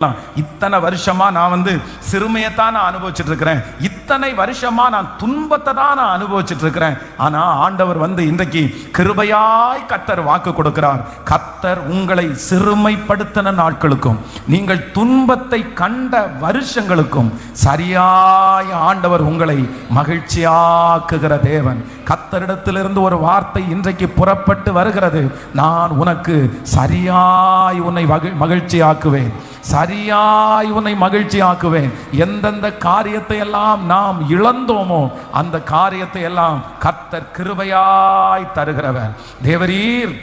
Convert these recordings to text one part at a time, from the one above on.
இத்தனை வருஷமா நான் சிறுமையத்தான் நான் அனுபவிச்சுட்டு இருக்கிறேன், இத்தனை வருஷமா நான் துன்பத்தை தான் நான் அனுபவிச்சுட்டு இருக்கிறேன். ஆனா ஆண்டவர் இன்றைக்கு கிருபையாய் கர்த்தர் வாக்கு கொடுக்கிறார். கர்த்தர் உங்களை சிறுமைப்படுத்தின நாட்களுக்கும் நீங்கள் துன்பத்தை கண்ட வருஷங்களுக்கும் சரியாய் ஆண்டவர் உங்களை மகிழ்ச்சியாக்குகிற தேவன். கர்த்தரிடத்திலிருந்து ஒரு வார்த்தை இன்றைக்கு புறப்பட்டு வருகிறது. நான் உனக்கு சரியாய் உன்னை மகிழ்ச்சியாக்குவேன், சரியாய் உன்னை மகிழ்ச்சியாக்குவேன். எந்தெந்த காரியத்தை எல்லாம் நாம் இழந்தோமோ அந்த காரியத்தை எல்லாம் கர்த்தர் கிருபையாய் தருகிறவர். தேவரீர்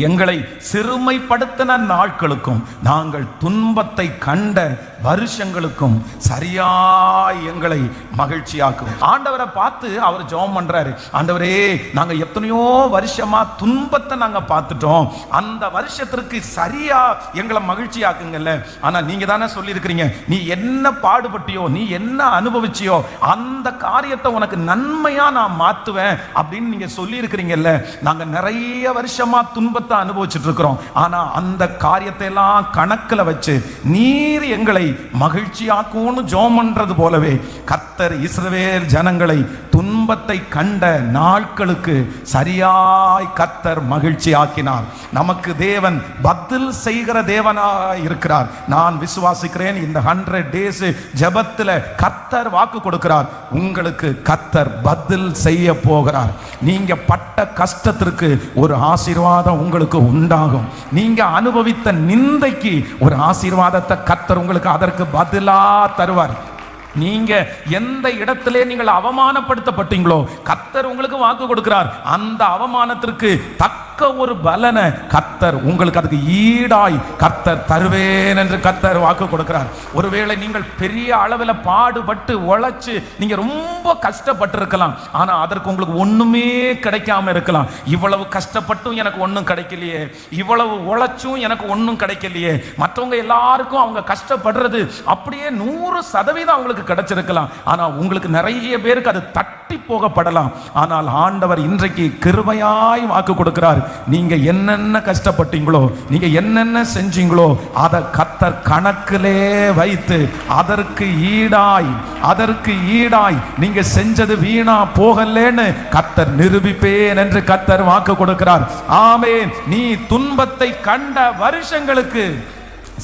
எங்களை சிறுமைப்படுத்தின நாட்களுக்கும் நாங்கள் துன்பத்தை கண்ட வருஷங்களுக்கும் சரியாய் எங்களை மகிழ்ச்சியாக்கும். ஆண்டவரை பார்த்து அவர் ஜெபம் பண்றாரு. ஆண்டவரே, நாங்க எத்தனையோ வருஷமா துன்பத்தை நாங்க பார்த்துட்டோம், அந்த வருஷத்திற்கு சரியா எங்களை மகிழ்ச்சியாக்குங்கல்ல. ஆனா நீங்க தானே சொல்லி இருக்கிறீங்க, நீ என்ன பாடுபட்டியோ, நீ என்ன அனுபவிச்சியோ அந்த காரியத்தை உனக்கு நன்மையா நான் மாத்துவேன் அப்படின்னு நீங்க சொல்லி இருக்கிறீங்கல்ல. நாங்க நிறைய வருஷமா துன்பத்தை அனுபவிச்சுட்டு இருக்கிறோம். ஆனா அந்த காரியத்தை எல்லாம் கணக்குல வச்சு நீர் எங்களை மகிழ்ச்சியாக்கும்னு ஜெபம் பண்றது போலவே கர்த்தர் இஸ்ரவேல் ஜனங்களை துன்பத்தை கண்ட நாட்களுக்கு சரியாய் கர்த்தர் மகிழ்ச்சியாக்கினார். நமக்கு தேவன் பதில் செய்கிற தேவனாய் இருக்கிறார். நான் விசுவாசிக்கிறேன், இந்த 100 days ஜெபத்துல கர்த்தர் வாக்கு கொடுக்கிறார். உங்களுக்கு கர்த்தர் பதில் செய்ய போகிறார். நீங்க பட்ட கஷ்டத்திற்கு ஒரு ஆசீர்வாதம் உங்களுக்கு உண்டாகும். நீங்க அனுபவித்த நிந்தைக்கு ஒரு ஆசீர்வாதத்தை கர்த்தர் உங்களுக்கு அதற்கு பதிலா தருவார். நீங்க எந்த இடத்திலே நீங்கள் அவமானப்படுத்தப்பட்டீங்களோ கர்த்தர் உங்களுக்கு வாக்கு கொடுக்கிறார். அந்த அவமானத்திற்கு தக்க ஒரு பலனை கர்த்தர் உங்களுக்கு அதுக்கு ஈடாய் கர்த்தர் தருவேன் என்று கர்த்தர் வாக்கு கொடுக்கிறார். ஒருவேளை நீங்கள் பெரிய அளவில் பாடுபட்டு உழைச்சு நீங்க ரொம்ப கஷ்டப்பட்டு இருக்கலாம், ஆனா அதற்கு உங்களுக்கு ஒண்ணுமே கிடைக்காம இருக்கலாம். இவ்வளவு கஷ்டப்பட்டும் எனக்கு ஒன்றும் கிடைக்கலையே, இவ்வளவு உழைச்சும் எனக்கு ஒன்றும் கிடைக்கலையே. மற்றவங்க எல்லாருக்கும் அவங்க கஷ்டப்படுறது அப்படியே 100% அவங்களுக்கு கிடைச்சிருக்கலாம், ஆனா உங்களுக்கு நிறைய பேருக்கு அது தட்டி போகப்படலாம். ஆனால் ஆண்டவர் இன்றைக்கு கிருபையாய் வாக்கு கொடுக்கிறார். நீங்க என்னென்ன கஷ்டப்பட்டீங்களோ, நீங்க என்னென்ன செஞ்சீங்களோ அதை கர்த்தர் கணக்கிலே வைத்து அதற்கு ஈடாய் நீங்க செஞ்சது வீணா போகலன்னு கர்த்தர் நிரூபிப்பேன் என்று கர்த்தர் வாக்கு கொடுக்கிறார். ஆமென். நீ துன்பத்தை கண்ட வருஷங்களுக்கு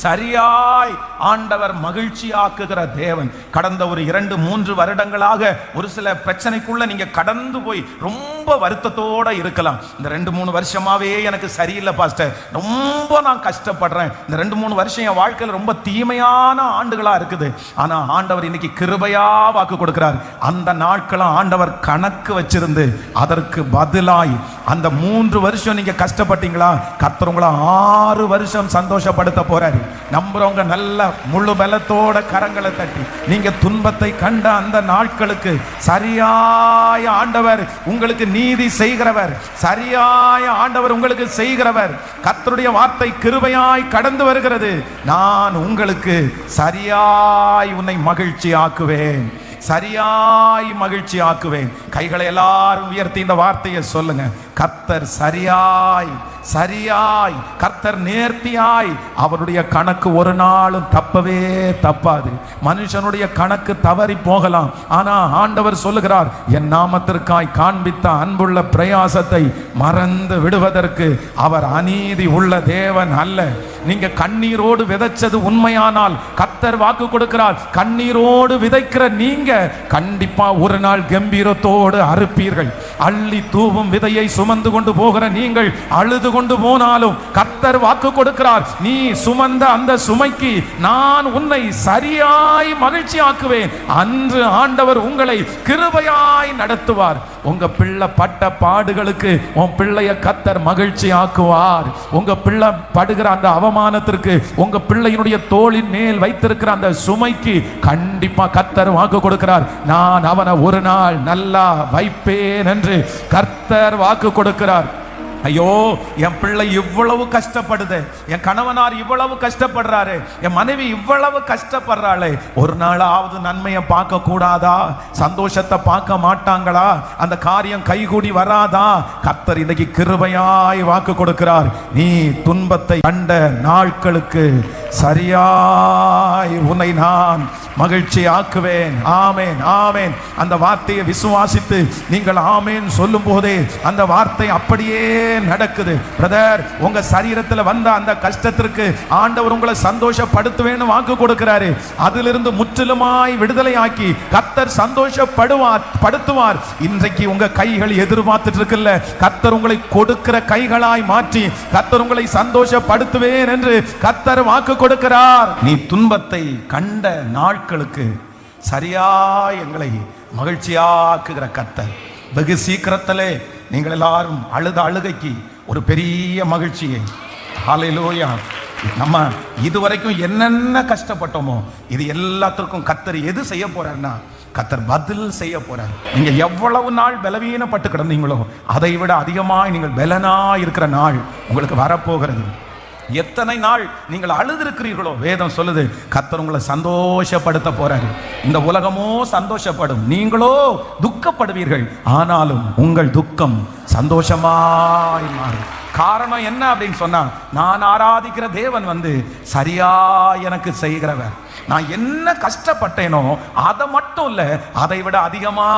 சரியாய் ஆண்டவர் மகிழ்ச்சியாக்குகிற தேவன். கடந்த ஒரு 2-3 வருடங்களாக ஒரு சில பிரச்சனைக்குள்ள நீங்க கடந்து போய் ரொம்ப வருத்தத்தோட இருக்கலாம். இந்த 2-3 வருஷமாவே எனக்கு சரியில்லை பாஸ்டர், ரொம்ப நான் கஷ்டப்படுறேன், இந்த 2-3 வருஷம் என் வாழ்க்கையில் ரொம்ப தீமையான ஆண்டுகளா இருக்குது. ஆனா ஆண்டவர் இன்னைக்கு கிருபையா வாக்கு கொடுக்கிறார். அந்த நாட்களை ஆண்டவர் கணக்கு வச்சிருந்து அதற்கு பதிலாய் அந்த 3 வருஷம் நீங்க கஷ்டப்பட்டீங்களா, கர்த்தர் உங்களை 6 வருஷம் சந்தோஷப்படுத்த போறாரு. நம்புறவங்க நல்ல முழு பலத்தோட கரங்களை தட்டி நீங்க துன்பத்தை கண்ட அந்த நாட்களுக்கு சரியாய ஆண்டவர் உங்களுக்கு நீதி செய்கிறவர், சரியாய ஆண்டவர் உங்களுக்கு செய்கிறவர். கர்த்தருடைய வார்த்தை கிருபையாய் கடந்து வருகிறது. நான் உங்களுக்கு சரியாய் உன்னை மகிழ்ச்சி ஆக்குவேன், சரியாய் மகிழ்ச்சி ஆக்குவேன். கைகளை எல்லாரும் உயர்த்தி இந்த வார்த்தையை சொல்லுங்க. கர்த்தர் சரியாய் கர்த்தர் நேர்த்தியாய், அவருடைய கணக்கு ஒரு நாளும் தப்பவே தப்பாது. மனுஷனுடைய கணக்கு தவறி போகலாம், ஆனா ஆண்டவர் சொல்லுகிறார், என் நாமத்திற்காய் காண்பித்த அன்புள்ள பிரயாசத்தை மறந்து விடுவதற்கு அவர் அநீதி உள்ள தேவன் அல்ல. நீங்க கண்ணீரோடு விதைச்சது உண்மையானால் கர்த்தர் வாக்கு கொடுக்கிறார், கண்ணீரோடு விதைக்கிற நீங்க கண்டிப்பா ஒரு நாள் கம்பீரத்தோடு அறுப்பீர்கள். அள்ளி தூவும் விதையை சுமந்து கொண்டு போகிற நீங்கள் அழுது கொண்டு போனாலும் கர்த்தர் வாக்கு கொடுக்கிறார், நீ சுமந்த அந்த சுமைக்கு நான் உன்னை சரியாய் மகிழ்ச்சி ஆக்குவேன். அன்று ஆண்டவர் உங்களை கிருபையாய் நடத்துவார். உங்க பிள்ளை பட்ட பாடுகளுக்கு உன் பிள்ளைய கர்த்தர் மகிழ்ச்சி ஆக்குவார். உங்க பிள்ளை படுகிற அந்த அவமானத்திற்கு, உங்க பிள்ளையினுடைய தோளின் மேல் வைத்திருக்கிற அந்த சுமைக்கு கண்டிப்பா கர்த்தர் வாக்கு கொடுக்கிறார், நான் அவனை ஒரு நாள் நல்லா வைப்பேன் என்று கர்த்தர் வாக்கு கொடுக்கிறார். ஐயோ, என் பிள்ளை இவ்வளவு கஷ்டப்படுது, என் கணவனார் இவ்வளவு கஷ்டப்படுறாரு, என் மனைவி இவ்வளவு கஷ்டப்படுறாளே, ஒரு நாளாவது நன்மையை பார்க்க கூடாதா? சந்தோஷத்தை பார்க்க மாட்டாங்களா? அந்த காரியம் கைகூடி வராதா? கர்த்தர் இன்னைக்கு கிருபையாய் வாக்கு கொடுக்கிறார். நீ துன்பத்தை கண்ட நாட்களுக்கு சரியாய் உன்னை நான் மகிழ்ச்சி ஆக்குவேன். ஆமேன், ஆமேன். அந்த வார்த்தையை விசுவாசித்து நீங்கள் ஆமேன் சொல்லும் போதே அந்த வார்த்தை அப்படியே நடக்குது. பிரதர், உங்க சரீரத்தில் வந்த அந்த கஷ்டத்திற்கு ஆண்டவர் உங்களை சந்தோஷப்படுத்துவேன்னு வாக்கு கொடுக்கிறாரு. அதிலிருந்து முற்றிலுமாய் விடுதலை ஆக்கி கர்த்தர் சந்தோஷப்படுத்துவார். இன்றைக்கு உங்க கைகள் எதிர்பார்த்துட்டு இருக்குல்ல, கர்த்தர் உங்களை கொடுக்கிற கைகளாய் மாற்றி கர்த்தர் உங்களை சந்தோஷப்படுத்துவேன் என்று கர்த்தர் வாக்கு கொடுக்கிறார். நீ துன்பத்தை கண்ட நாட்களுக்கு சரியா எங்களை மகிழ்ச்சியாக்குகிற கர்த்தர். வெகு சீக்கிரத்திலே நீங்கள் எல்லாரும் அழுத அழுகைக்கு ஒரு பெரிய மகிழ்ச்சியை, ஹல்லேலூயா. நம்ம இதுவரைக்கும் என்னென்ன கஷ்டப்பட்டோமோ இது எல்லாத்திற்கும் கர்த்தர் எது செய்ய போறாருன்னா, கர்த்தர் பதில் செய்ய போறார். நீங்க எவ்வளவு நாள் பலவீனப்பட்டு கிடந்தீங்களோ அதை விட அதிகமாய் நீங்கள் பலனா இருக்கிற நாள் உங்களுக்கு வரப்போகிறது. எத்தனை நாள் நீங்கள் அழுதிருக்கிறீர்களோ வேதம் சொல்லுது கர்த்தர் உங்களை சந்தோஷப்படுத்த போறாரு. இந்த உலகமோ சந்தோஷப்படும், நீங்களோ துக்கப்படுவீர்கள். ஆனாலும் உங்கள் துக்கம் சந்தோஷமாய் மாறும். காரணம் என்ன அப்படின்னு சொன்னா, நான் ஆராதிக்கிற தேவன் சரியா எனக்கு செய்கிறவர். நான் என்ன கஷ்டப்பட்டேனோ அதை மட்டும் இல்ல, அதை விட அதிகமா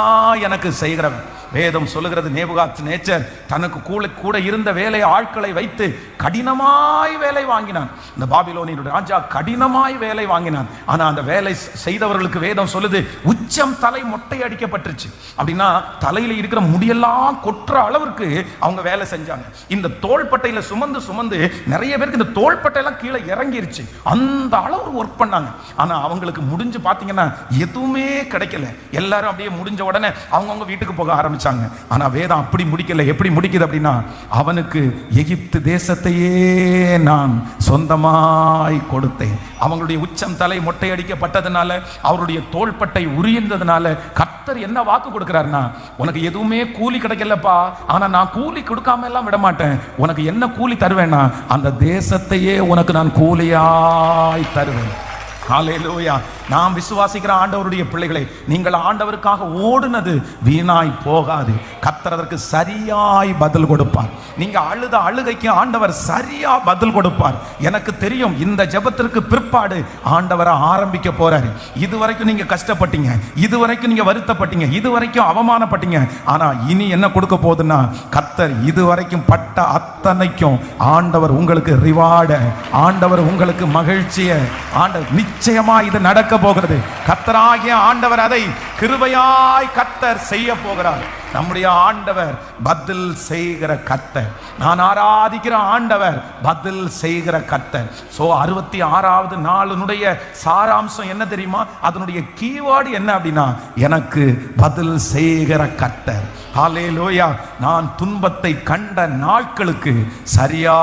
எனக்கு செய்கிறவன். வேதம் சொல்லுகிறது, நேபுகாத்நேச்சர் தனக்கு கூட இருந்த வேலை ஆட்களை வைத்து கடினமாய் வேலை வாங்கினான். இந்த பாபிலோனின் ராஜா கடினமாய் வேலை வாங்கினான். ஆனா அந்த வேலை செய்தவர்களுக்கு வேதம் சொல்லுது உச்சம் தலை மொட்டை அடிக்கப்பட்டுருச்சு. அப்படின்னா தலையில இருக்கிற முடியெல்லாம் கொற்ற அளவிற்கு அவங்க வேலை செஞ்சாங்க. இந்த தோள்பட்டையில சுமந்து சுமந்து நிறைய பேருக்கு இந்த தோள்பட்டையெல்லாம் கீழே இறங்கிருச்சு. அந்த அளவு ஒர்க் பண்ணாங்க. ஆனா அவங்களுக்கு முடிஞ்சு பாத்தீங்கன்னா எதுவுமே கிடைக்கல. எல்லாரும் அப்படியே முடிஞ்ச உடனே அவங்கவுங்க வீட்டுக்கு போக ஆரம்பிச்சாங்க. ஆனா வேதம் அப்படி முடிக்கல. எப்படி முடிக்குது அப்படின்னா, அவனுக்கு எகிப்து தேசத்தையே நான் சொந்தமாய் கொடுத்தேன். அவங்களுடைய உச்சம் தலை மொட்டை அடிக்கப்பட்டதுனால, அவருடைய தோள்பட்டை உரிந்ததுனால கர்த்தர் என்ன வாக்கு கொடுக்கிறார்னா, உனக்கு எதுவுமே கூலி கிடைக்கலப்பா, ஆனா நான் கூலி கொடுக்காம எல்லாம் விட மாட்டேன். உனக்கு என்ன கூலி தருவேன்னா, அந்த தேசத்தையே உனக்கு நான் கூலியாய் தருவேன். ஹல்லேலூயா. நாம் விசுவாசிக்கிற ஆண்டவருடைய பிள்ளைகளை, நீங்கள் ஆண்டவருக்காக ஓடுனது வீணாய் போகாது. கர்த்தர் அதற்கு சரியாய் பதில் கொடுப்பார். நீங்க அழுத அழுகைக்கு ஆண்டவர் சரியா பதில் கொடுப்பார். எனக்கு தெரியும் இந்த ஜெபத்திற்கு பிற்பாடு ஆண்டவரை ஆரம்பிக்க போறாரு. இதுவரைக்கும் நீங்க கஷ்டப்பட்டீங்க, இதுவரைக்கும் நீங்க வருத்தப்பட்டீங்க, இதுவரைக்கும் அவமானப்பட்டீங்க. ஆனா இனி என்ன கொடுக்க போகுதுன்னா, கர்த்தர் இதுவரைக்கும் பட்ட அத்தனைக்கும் ஆண்டவர் உங்களுக்கு ரிவார்ட, ஆண்டவர் உங்களுக்கு மகிழ்ச்சியை, ஆண்டவர் நிச்சயமா இது நடக்க போகிறது. கர்த்தராகிய ஆண்டவர் அதை கிருபையாய் கர்த்தர் செய்ய போகிறார். நம்முடைய ஆண்டவர் பதில் செய்கிற கர்த்தர். நான் ஆராதிக்கிற ஆண்டவர் பதில் செய்கிற கர்த்தர். சோ 66வது நாளுடைய சாராம்சம் என்ன தெரியுமா? அதனுடைய கீவேர்டு என்ன அப்படின்னா, எனக்கு பதில் செய்கிற கர்த்தர். ஹல்லேலூயா. நான் துன்பத்தை கண்ட நாட்களுக்கு சரியா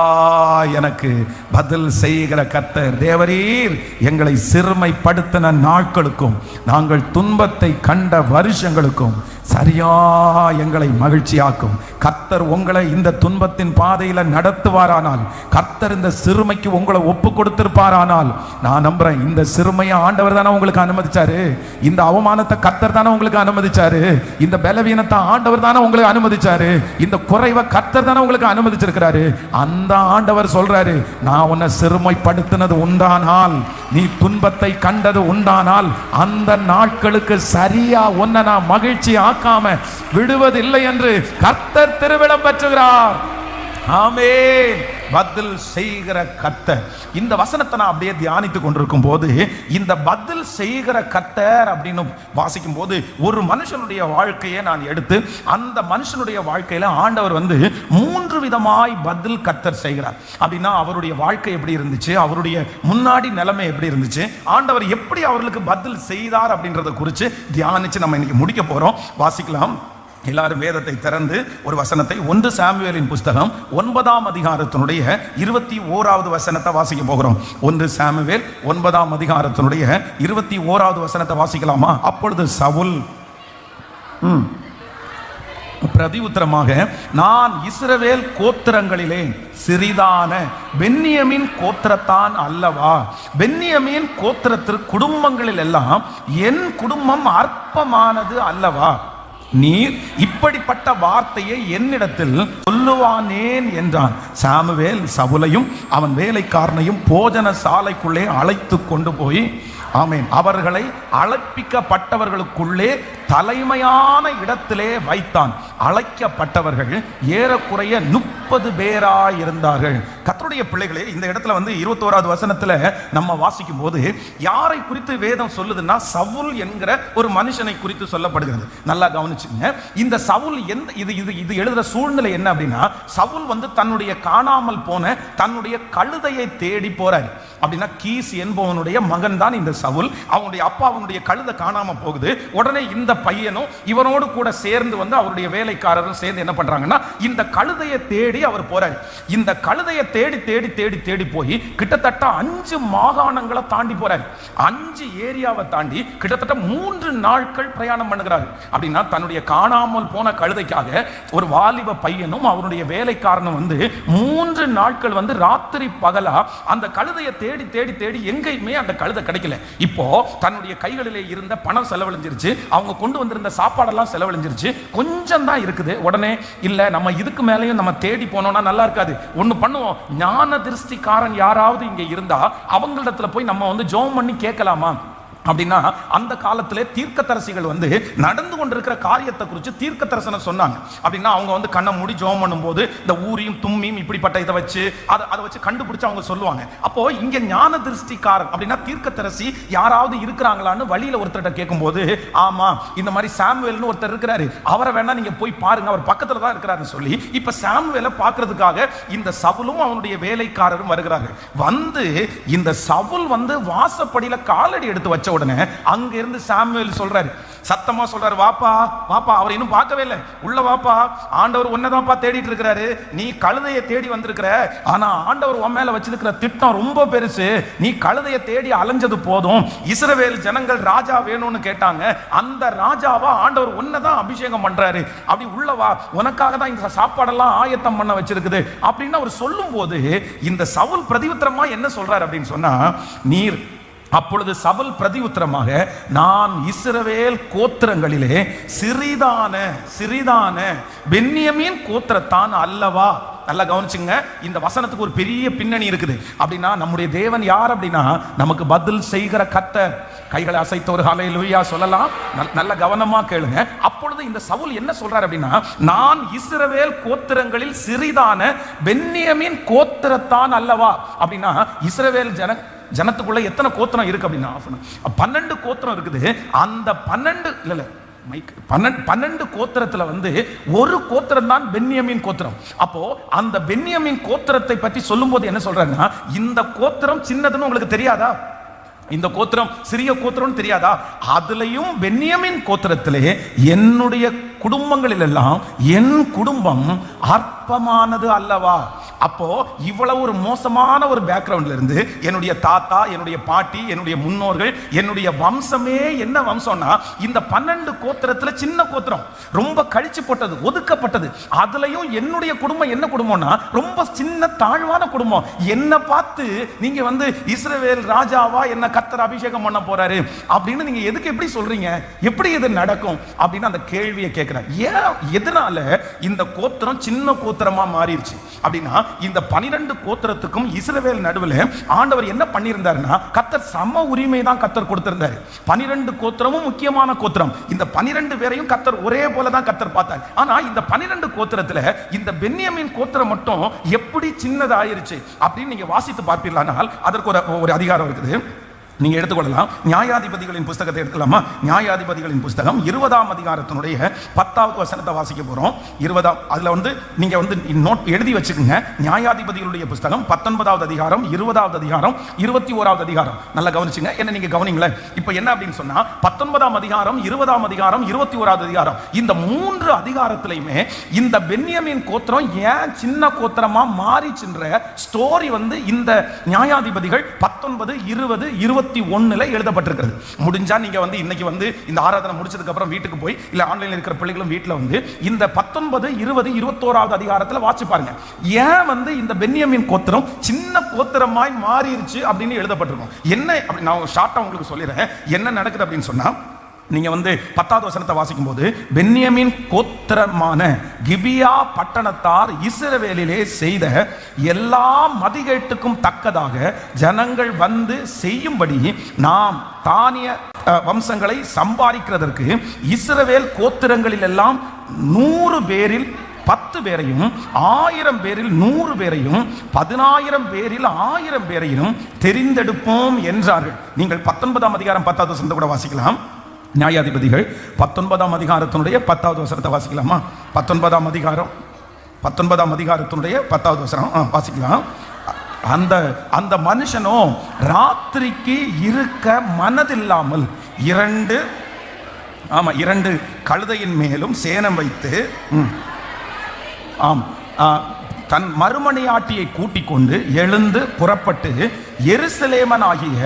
எனக்கு பதில் செய்கிற கர்த்தர். தேவரீர் எங்களை சிறுமைப்படுத்தின நாட்களுக்கும் நாங்கள் துன்பத்தை கண்ட வருஷங்களுக்கும் சரியா எங்களை மகிழ்ச்சியாக்கும். கர்த்தர் உங்களை இந்த துன்பத்தின் பாதையில நடத்துவாரானால், கர்த்தர் இந்த சிறுமைக்கு உங்களை ஒப்பு கொடுத்திருப்பாரானால், நான் நம்புறேன் இந்த சிறுமையை ஆண்டவர் தானே உங்களுக்கு அனுமதிச்சாரு, இந்த அவமானத்தை கர்த்தர் தானே உங்களுக்கு அனுமதிச்சாரு, இந்த பலவீனத்தை ஆண்டவர் தானே உங்களுக்கு அனுமதிச்சாரு, இந்த குறைவை கர்த்தர் தானே உங்களுக்கு அனுமதிச்சிருக்கிறாரு. அந்த ஆண்டவர் சொல்றாரு, நான் உன்னை சிறுமைப்படுத்தினது உண்டானால், நீ துன்பத்தை கண்டது உண்டானால், அந்த நாட்களுக்கு சரியா உன்னை நான் மகிழ்ச்சி ஆக்காம விடுவதில்லை என்று கர்த்தர் திருவிழம் பெற்றுகிறார். ஆமென். பதில் செய்கிற கர்த்தர். இந்த வசனத்தை நான் அப்படியே தியானித்துக் கொண்டிருக்கும் போது, இந்த பதில் செய்கிற கர்த்தர் அப்படின்னு வாசிக்கும் போது, ஒரு மனுஷனுடைய வாழ்க்கையை நான் எடுத்து அந்த மனுஷனுடைய வாழ்க்கையில ஆண்டவர் 3 விதமாய் பதில் கர்த்தர் செய்கிறார். அப்படின்னா அவருடைய வாழ்க்கை எப்படி இருந்துச்சு, அவருடைய முன்னாடி நிலைமை எப்படி இருந்துச்சு, ஆண்டவர் எப்படி அவர்களுக்கு பதில் செய்தார் அப்படின்றத குறித்து தியானிச்சு நம்ம இன்னைக்கு முடிக்க போறோம். வாசிக்கலாம். எல்லாரும் வேதத்தை திறந்து ஒரு வசனத்தை, 1 சாமுவேலின் புஸ்தகம் 9ஆம் அதிகாரத்தினுடைய 21வது வசனத்தை வாசிக்க போகிறோம். 1 சாமுவேல் 9ஆம் அதிகாரத்தினுடைய 21வது வசனத்தை வாசிக்கலாமா? அப்பொழுது சவுல் பிரதி உத்தரமாக, நான் இஸ்ரவேல் கோத்திரங்களிலே சிறிதான பென்யமீன் கோத்திரத்தான் அல்லவா? பென்யமீன் கோத்திரத்திற்கு குடும்பங்களில் எல்லாம் என் குடும்பம் அற்பமானது அல்லவா? நீர் இப்படிப்பட்ட வார்த்தையை என்னிடத்தில் சொல்லுவானேன் என்றான். சாமுவேல் சவுலையும் அவன் வேலைக்காரனையும் போஜன சாலைக்குள்ளே அழைத்து கொண்டு போய், ஆமென், அவர்களை அழைப்பிக்கப்பட்டவர்களுக்குள்ளே தலைமையான இடத்திலே வைத்தான். அழைக்கப்பட்டவர்கள் ஏறக்குறைய 30 பேராய் இருந்தார்கள். கர்த்தருடைய பிள்ளைகளே, இந்த இடத்துல 21வது வசனத்துல நம்ம வாசிக்கும் போது யாரை குறித்து வேதம் சொல்லுதுன்னா, சவுல் என்கிற ஒரு மனுஷனை குறித்து சொல்லப்படுகிறது. நல்லா கவனிச்சுங்க. இந்த சவுல் இது எழுதுற சூழ்நிலை என்ன அப்படின்னா, சவுல் தன்னுடைய காணாமல் போன தன்னுடைய கழுதையை தேடி போறார். அப்படின்னா கீஸ் என்பவனுடைய மகன் தான் இந்த சவுல். அவனுடைய அப்பா அவனுடைய கழுதை காணாம போகுது. உடனே இந்த பையனும் இவனோடு கூட சேர்ந்து அவருடைய வேலைக்காரரும் சேர்ந்து என்ன பண்றாங்கன்னா, இந்த கழுதையை தேடி அவர் போறாரு. இந்த கழுதையை தேடி தேடி தேடி தேடி போய் கிட்டத்தட்ட 5 மாகாணங்களை தாண்டி போறாரு. 5 ஏரியாவை தாண்டி கிட்டத்தட்ட 3 நாட்கள் பிரயாணம் பண்ணுகிறார். அப்படின்னா தன்னுடைய காணாமல் போன கழுதைக்காக ஒரு வாலிப பையனும் அவருடைய வேலைக்காரனும் 3 நாட்கள் ராத்திரி பகலா அந்த கழுதையை தேடி தேடி தேடி எங்கேயுமே அந்த கழுதை கிடைக்கல. இப்போ தன்னுடைய கைகளிலே இருந்த பணம் செலவழிஞ்சிருச்சு, அவங்க கொண்டு வந்திருந்த சாப்பாடெல்லாம் செலவழிஞ்சிருச்சு, கொஞ்சம் தான் இருக்குது. உடனே இல்ல, நம்ம இதுக்கு மேலேயும் நம்ம தேடி போனோம்னா நல்லா இருக்காது, ஒண்ணு பண்ணுவோம், ஞான திருஷ்டிக்காரன் யாராவது இங்க இருந்தா அவங்களிடத்துல போய் நம்ம ஜெபம் பண்ணி கேட்கலாமா அப்படின்னா, அந்த காலத்திலே தீர்க்கதரிசிகள் நடந்து கொண்டிருக்கிற காரியத்தை குறித்து தீர்க்க தரிசனம் சொன்னாங்க. அப்படின்னா அவங்க கண்ணை மூடி ஜெபம் பண்ணும்போது இந்த ஊரியும் தும்மியும் இப்படிப்பட்ட இதை வச்சு அதை வச்சு கண்டுபிடிச்சு அவங்க சொல்லுவாங்க. அப்போ இங்க ஞான திருஷ்டிக்காரன் அப்படின்னா தீர்க்கதரிசி யாராவது இருக்கிறாங்களான்னு வழியில ஒருத்தர்கிட்ட கேட்கும்போது, ஆமா இந்த மாதிரி சாமுவேல்னு ஒருத்தர் இருக்கிறாரு, அவரை வேணா நீங்க போய் பாருங்க, அவர் பக்கத்துல தான் இருக்கிறாருன்னு சொல்லி இப்ப சாமுவேலை பார்க்கிறதுக்காக இந்த சவுலும் அவனுடைய வேலைக்காரரும் வருகிறார்கள். இந்த சவுல் வாசப்படியில காலடி எடுத்து வச்ச உடனே அங்க இருந்து சாமுவேல் சொல்றாரு, சத்தமா சொல்றாரு, வாப்பா வாப்பா, அவர் இன்னும் பார்க்கவே இல்லை, உள்ள வாப்பா, ஆண்டவர் உன்னதான்ப்பா தேடிட்டு இருக்கிறாரு, நீ கழுதையை தேடி வந்திருக்கிற, ஆனா ஆண்டவர் உன் மேல வச்சிருக்கிற திட்டம் ரொம்ப பெருசு, நீ கழுதையை தேடி அலைஞ்சது போதும், இஸ்ரவேல் ஜனங்கள் ராஜா வேணும்னு கேட்டாங்க, அந்த ராஜாவா ஆண்டவர் உன்னதான் அபிஷேகம் பண்றாரு, அப்படி உள்ளவா, உனக்காக தான் இந்த சாப்பாடெல்லாம் ஆயத்தம் பண்ண வச்சிருக்குது அப்படின்னு அவர் சொல்லும் போது இந்த சவுல் பிரதியுத்தரமா என்ன சொல்றாரு அப்படின்னு சொன்னா, நீர் அப்பொழுது சவுல் பிரதி உத்தரமாக, நான் இஸ்ரவேல் கோத்திரங்களிலே சிறிதான பென்யமீன் கோத்திரத்தான் அல்லவா? நல்லா கவனிச்சுங்க, இந்த வசனத்துக்கு ஒரு பெரிய பின்னணி இருக்குது. அப்படின்னா நம்முடைய தேவன் யார் அப்படின்னா, நமக்கு பதில் செய்கிற கர்த்தர். கைகளை அசைத்த ஒரு ஹல்லேலூயா சொல்லலாம். நல்ல கவனமா கேளுங்க. அப்பொழுது இந்த சவுல் என்ன சொல்றாரு அப்படின்னா, நான் இஸ்ரவேல் கோத்திரங்களில் சிறிதான பென்யமீன் கோத்திரத்தான் அல்லவா? அப்படின்னா இஸ்ரவேல் ஜனத்துக்குள்ள எத்தனை கோத்திரம் இருக்கு அப்படின்னா 12 கோத்திரம் இருக்குது. அந்த 12 கோத்திரத்துல ஒரு கோத்திரம் தான் பென்யமீன் கோத்திரம். அப்போ அந்த பென்யமீன் கோத்திரத்தை பற்றி சொல்லும் போது என்ன சொல்றாங்கன்னா, இந்த கோத்திரம் சின்னதுன்னு உங்களுக்கு தெரியாதா? இந்த கோத்திரம் சிறிய கோத்திரம் தெரியாதா? அதுலயும் பென்யமீன் கோத்திரத்திலே என்னுடைய குடும்பங்களில் எல்லாம் என் குடும்பம் அற்பமானது அல்லவா? அப்போ இவ்வளவு ஒரு மோசமான ஒரு பேக்ரவுண்ட்ல இருந்து என்னுடைய தாத்தா, என்னுடைய பாட்டி, என்னுடைய முன்னோர்கள், என்னுடைய வம்சமே என்ன வம்சம்னா, இந்த 12 கோத்திரத்துல சின்ன கோத்திரம், ரொம்ப கழிச்சு போட்டது, ஒதுக்கப்பட்டது. அதுலயும் என்னுடைய குடும்பம் என்ன குடும்பம்னா ரொம்ப சின்ன தாழ்வான குடும்பம். என்ன பார்த்து நீங்க இஸ்ரவேல் ராஜாவா என்ன கர்த்தர் அபிஷேகம் பண்ண போறாரு அப்படின்னு நீங்க எதுக்கு எப்படி சொல்றீங்க? எப்படி இது நடக்கும் அப்படின்னு அந்த கேள்வியை கேட்கிறார். ஏன், எதனால இந்த கோத்திரம் சின்ன கோத்திரமா மாறிடுச்சு அப்படின்னா, இந்த 12 கோத்திரத்துக்கும் இஸ்ரவேல் நடுவில் ஆண்டவர் என்ன பண்ணியிருந்தாருன்னா, கர்த்தர் சம உரிமை தான் கர்த்தர் கொடுத்திருந்தாரு. 12 கோத்திரமும் முக்கியமான கோத்திரம். இந்த 12 பேரையும் கர்த்தர் ஒரே போல தான் கர்த்தர் பார்த்தார். ஆனா இந்த 12 கோத்திரத்துல இந்த பென்யமீன் கோத்திரம் மட்டும் எப்படி சின்னதாயிருச்சு அப்படின்னு நீங்க வாசித்து பார்ப்பீர்களானால் அதற்கு ஒரு அதிகாரம் இருக்குது. நீங்க எடுத்துக்கொள்ளலாம். நியாயாதிபதிகளின் புஸ்தகத்தை எடுக்கலாமா? நியாயாதிபதிகளின் புஸ்தகம் 20ஆம் அதிகாரத்தினுடைய 10வது வசனத்தை வாசிக்க போறோம். 20ஆம், அதுல நீங்க நோட் எழுதி வச்சுக்கோங்க. நியாயாதிபதிகளுடைய புஸ்தகம் 19வது அதிகாரம், 20வது அதிகாரம், 21வது அதிகாரம். நல்லா கவனிச்சுங்க, என்ன நீங்க கவனிங்களேன். இப்போ என்ன அப்படின்னு சொன்னா, 19ஆம் அதிகாரம், 20ஆம் அதிகாரம், 21வது அதிகாரம், இந்த 3 அதிகாரத்திலையுமே இந்த பென்யமீன் கோத்திரம் ஏன் சின்ன கோத்திரமா மாறிச்சுன்ற ஸ்டோரி இந்த நியாயாதிபதிகள் 19, 20, 21 21 எழுதப்பட்டிருக்கிறது. முடிஞ்சா நீங்க இன்னைக்கு இந்த ஆராதனை முடிச்சதுக்கு அப்புறம் வீட்டுக்கு போய் இல்ல ஆன்லைன்ல இருக்கிற பிள்ளைகளும் வீட்டுல இந்த 19, 20, 21வது அதிகாரத்துல வாசி பாருங்க. ஏன் இந்த பென்யமீன் கோத்திரம் சின்ன கோத்திரமாய் மாறிடுச்சு அப்படின்னு எழுதப்பட்டிருக்கும். என்ன அப்படி நான் ஷார்ட்டா உங்களுக்கு சொல்லிடுறேன் என்ன நடக்குது அப்படின்னு சொன்னா, நீங்க 10வது வசனத்தை வாசிக்கும் போது, பென்யமீன் கோத்திரமான கிபியா பட்டணத்தார் இஸ்ரவேலிலே செய்த எல்லா மதிகேட்டுக்கும் தக்கதாக ஜனங்கள் செய்யும்படி நாம் தானிய வம்சங்களை சம்பாதிக்கிறதற்கு இஸ்ரவேல் கோத்திரங்களில் எல்லாம் 100 பேரில் 10 பேரையும் 1000 பேரில் 100 பேரையும் 10,000 பேரில் 1000 பேரையும் தெரிந்தெடுப்போம் என்றார்கள். நீங்கள் 19ஆம் அதிகாரம் 10வது வசனத்தை கூட வாசிக்கலாம். நியாயாதிபதிகள் 19ஆம் அதிகாரத்தினுடைய 10வது வசனத்தை வாசிக்கலாமா? 19ஆம் அதிகாரத்தினுடைய 10வது வசனம் வாசிக்கலாம். அந்த மனுஷனோ ராத்திரிக்கு இருக்க மனதில்லாமல் 2 கழுதையின் மேலும் சேணம் வைத்து தன் மறுமணியாட்டியை கூட்டிக் கொண்டு எழுந்து புறப்பட்டு எருசலேமன் ஆகிய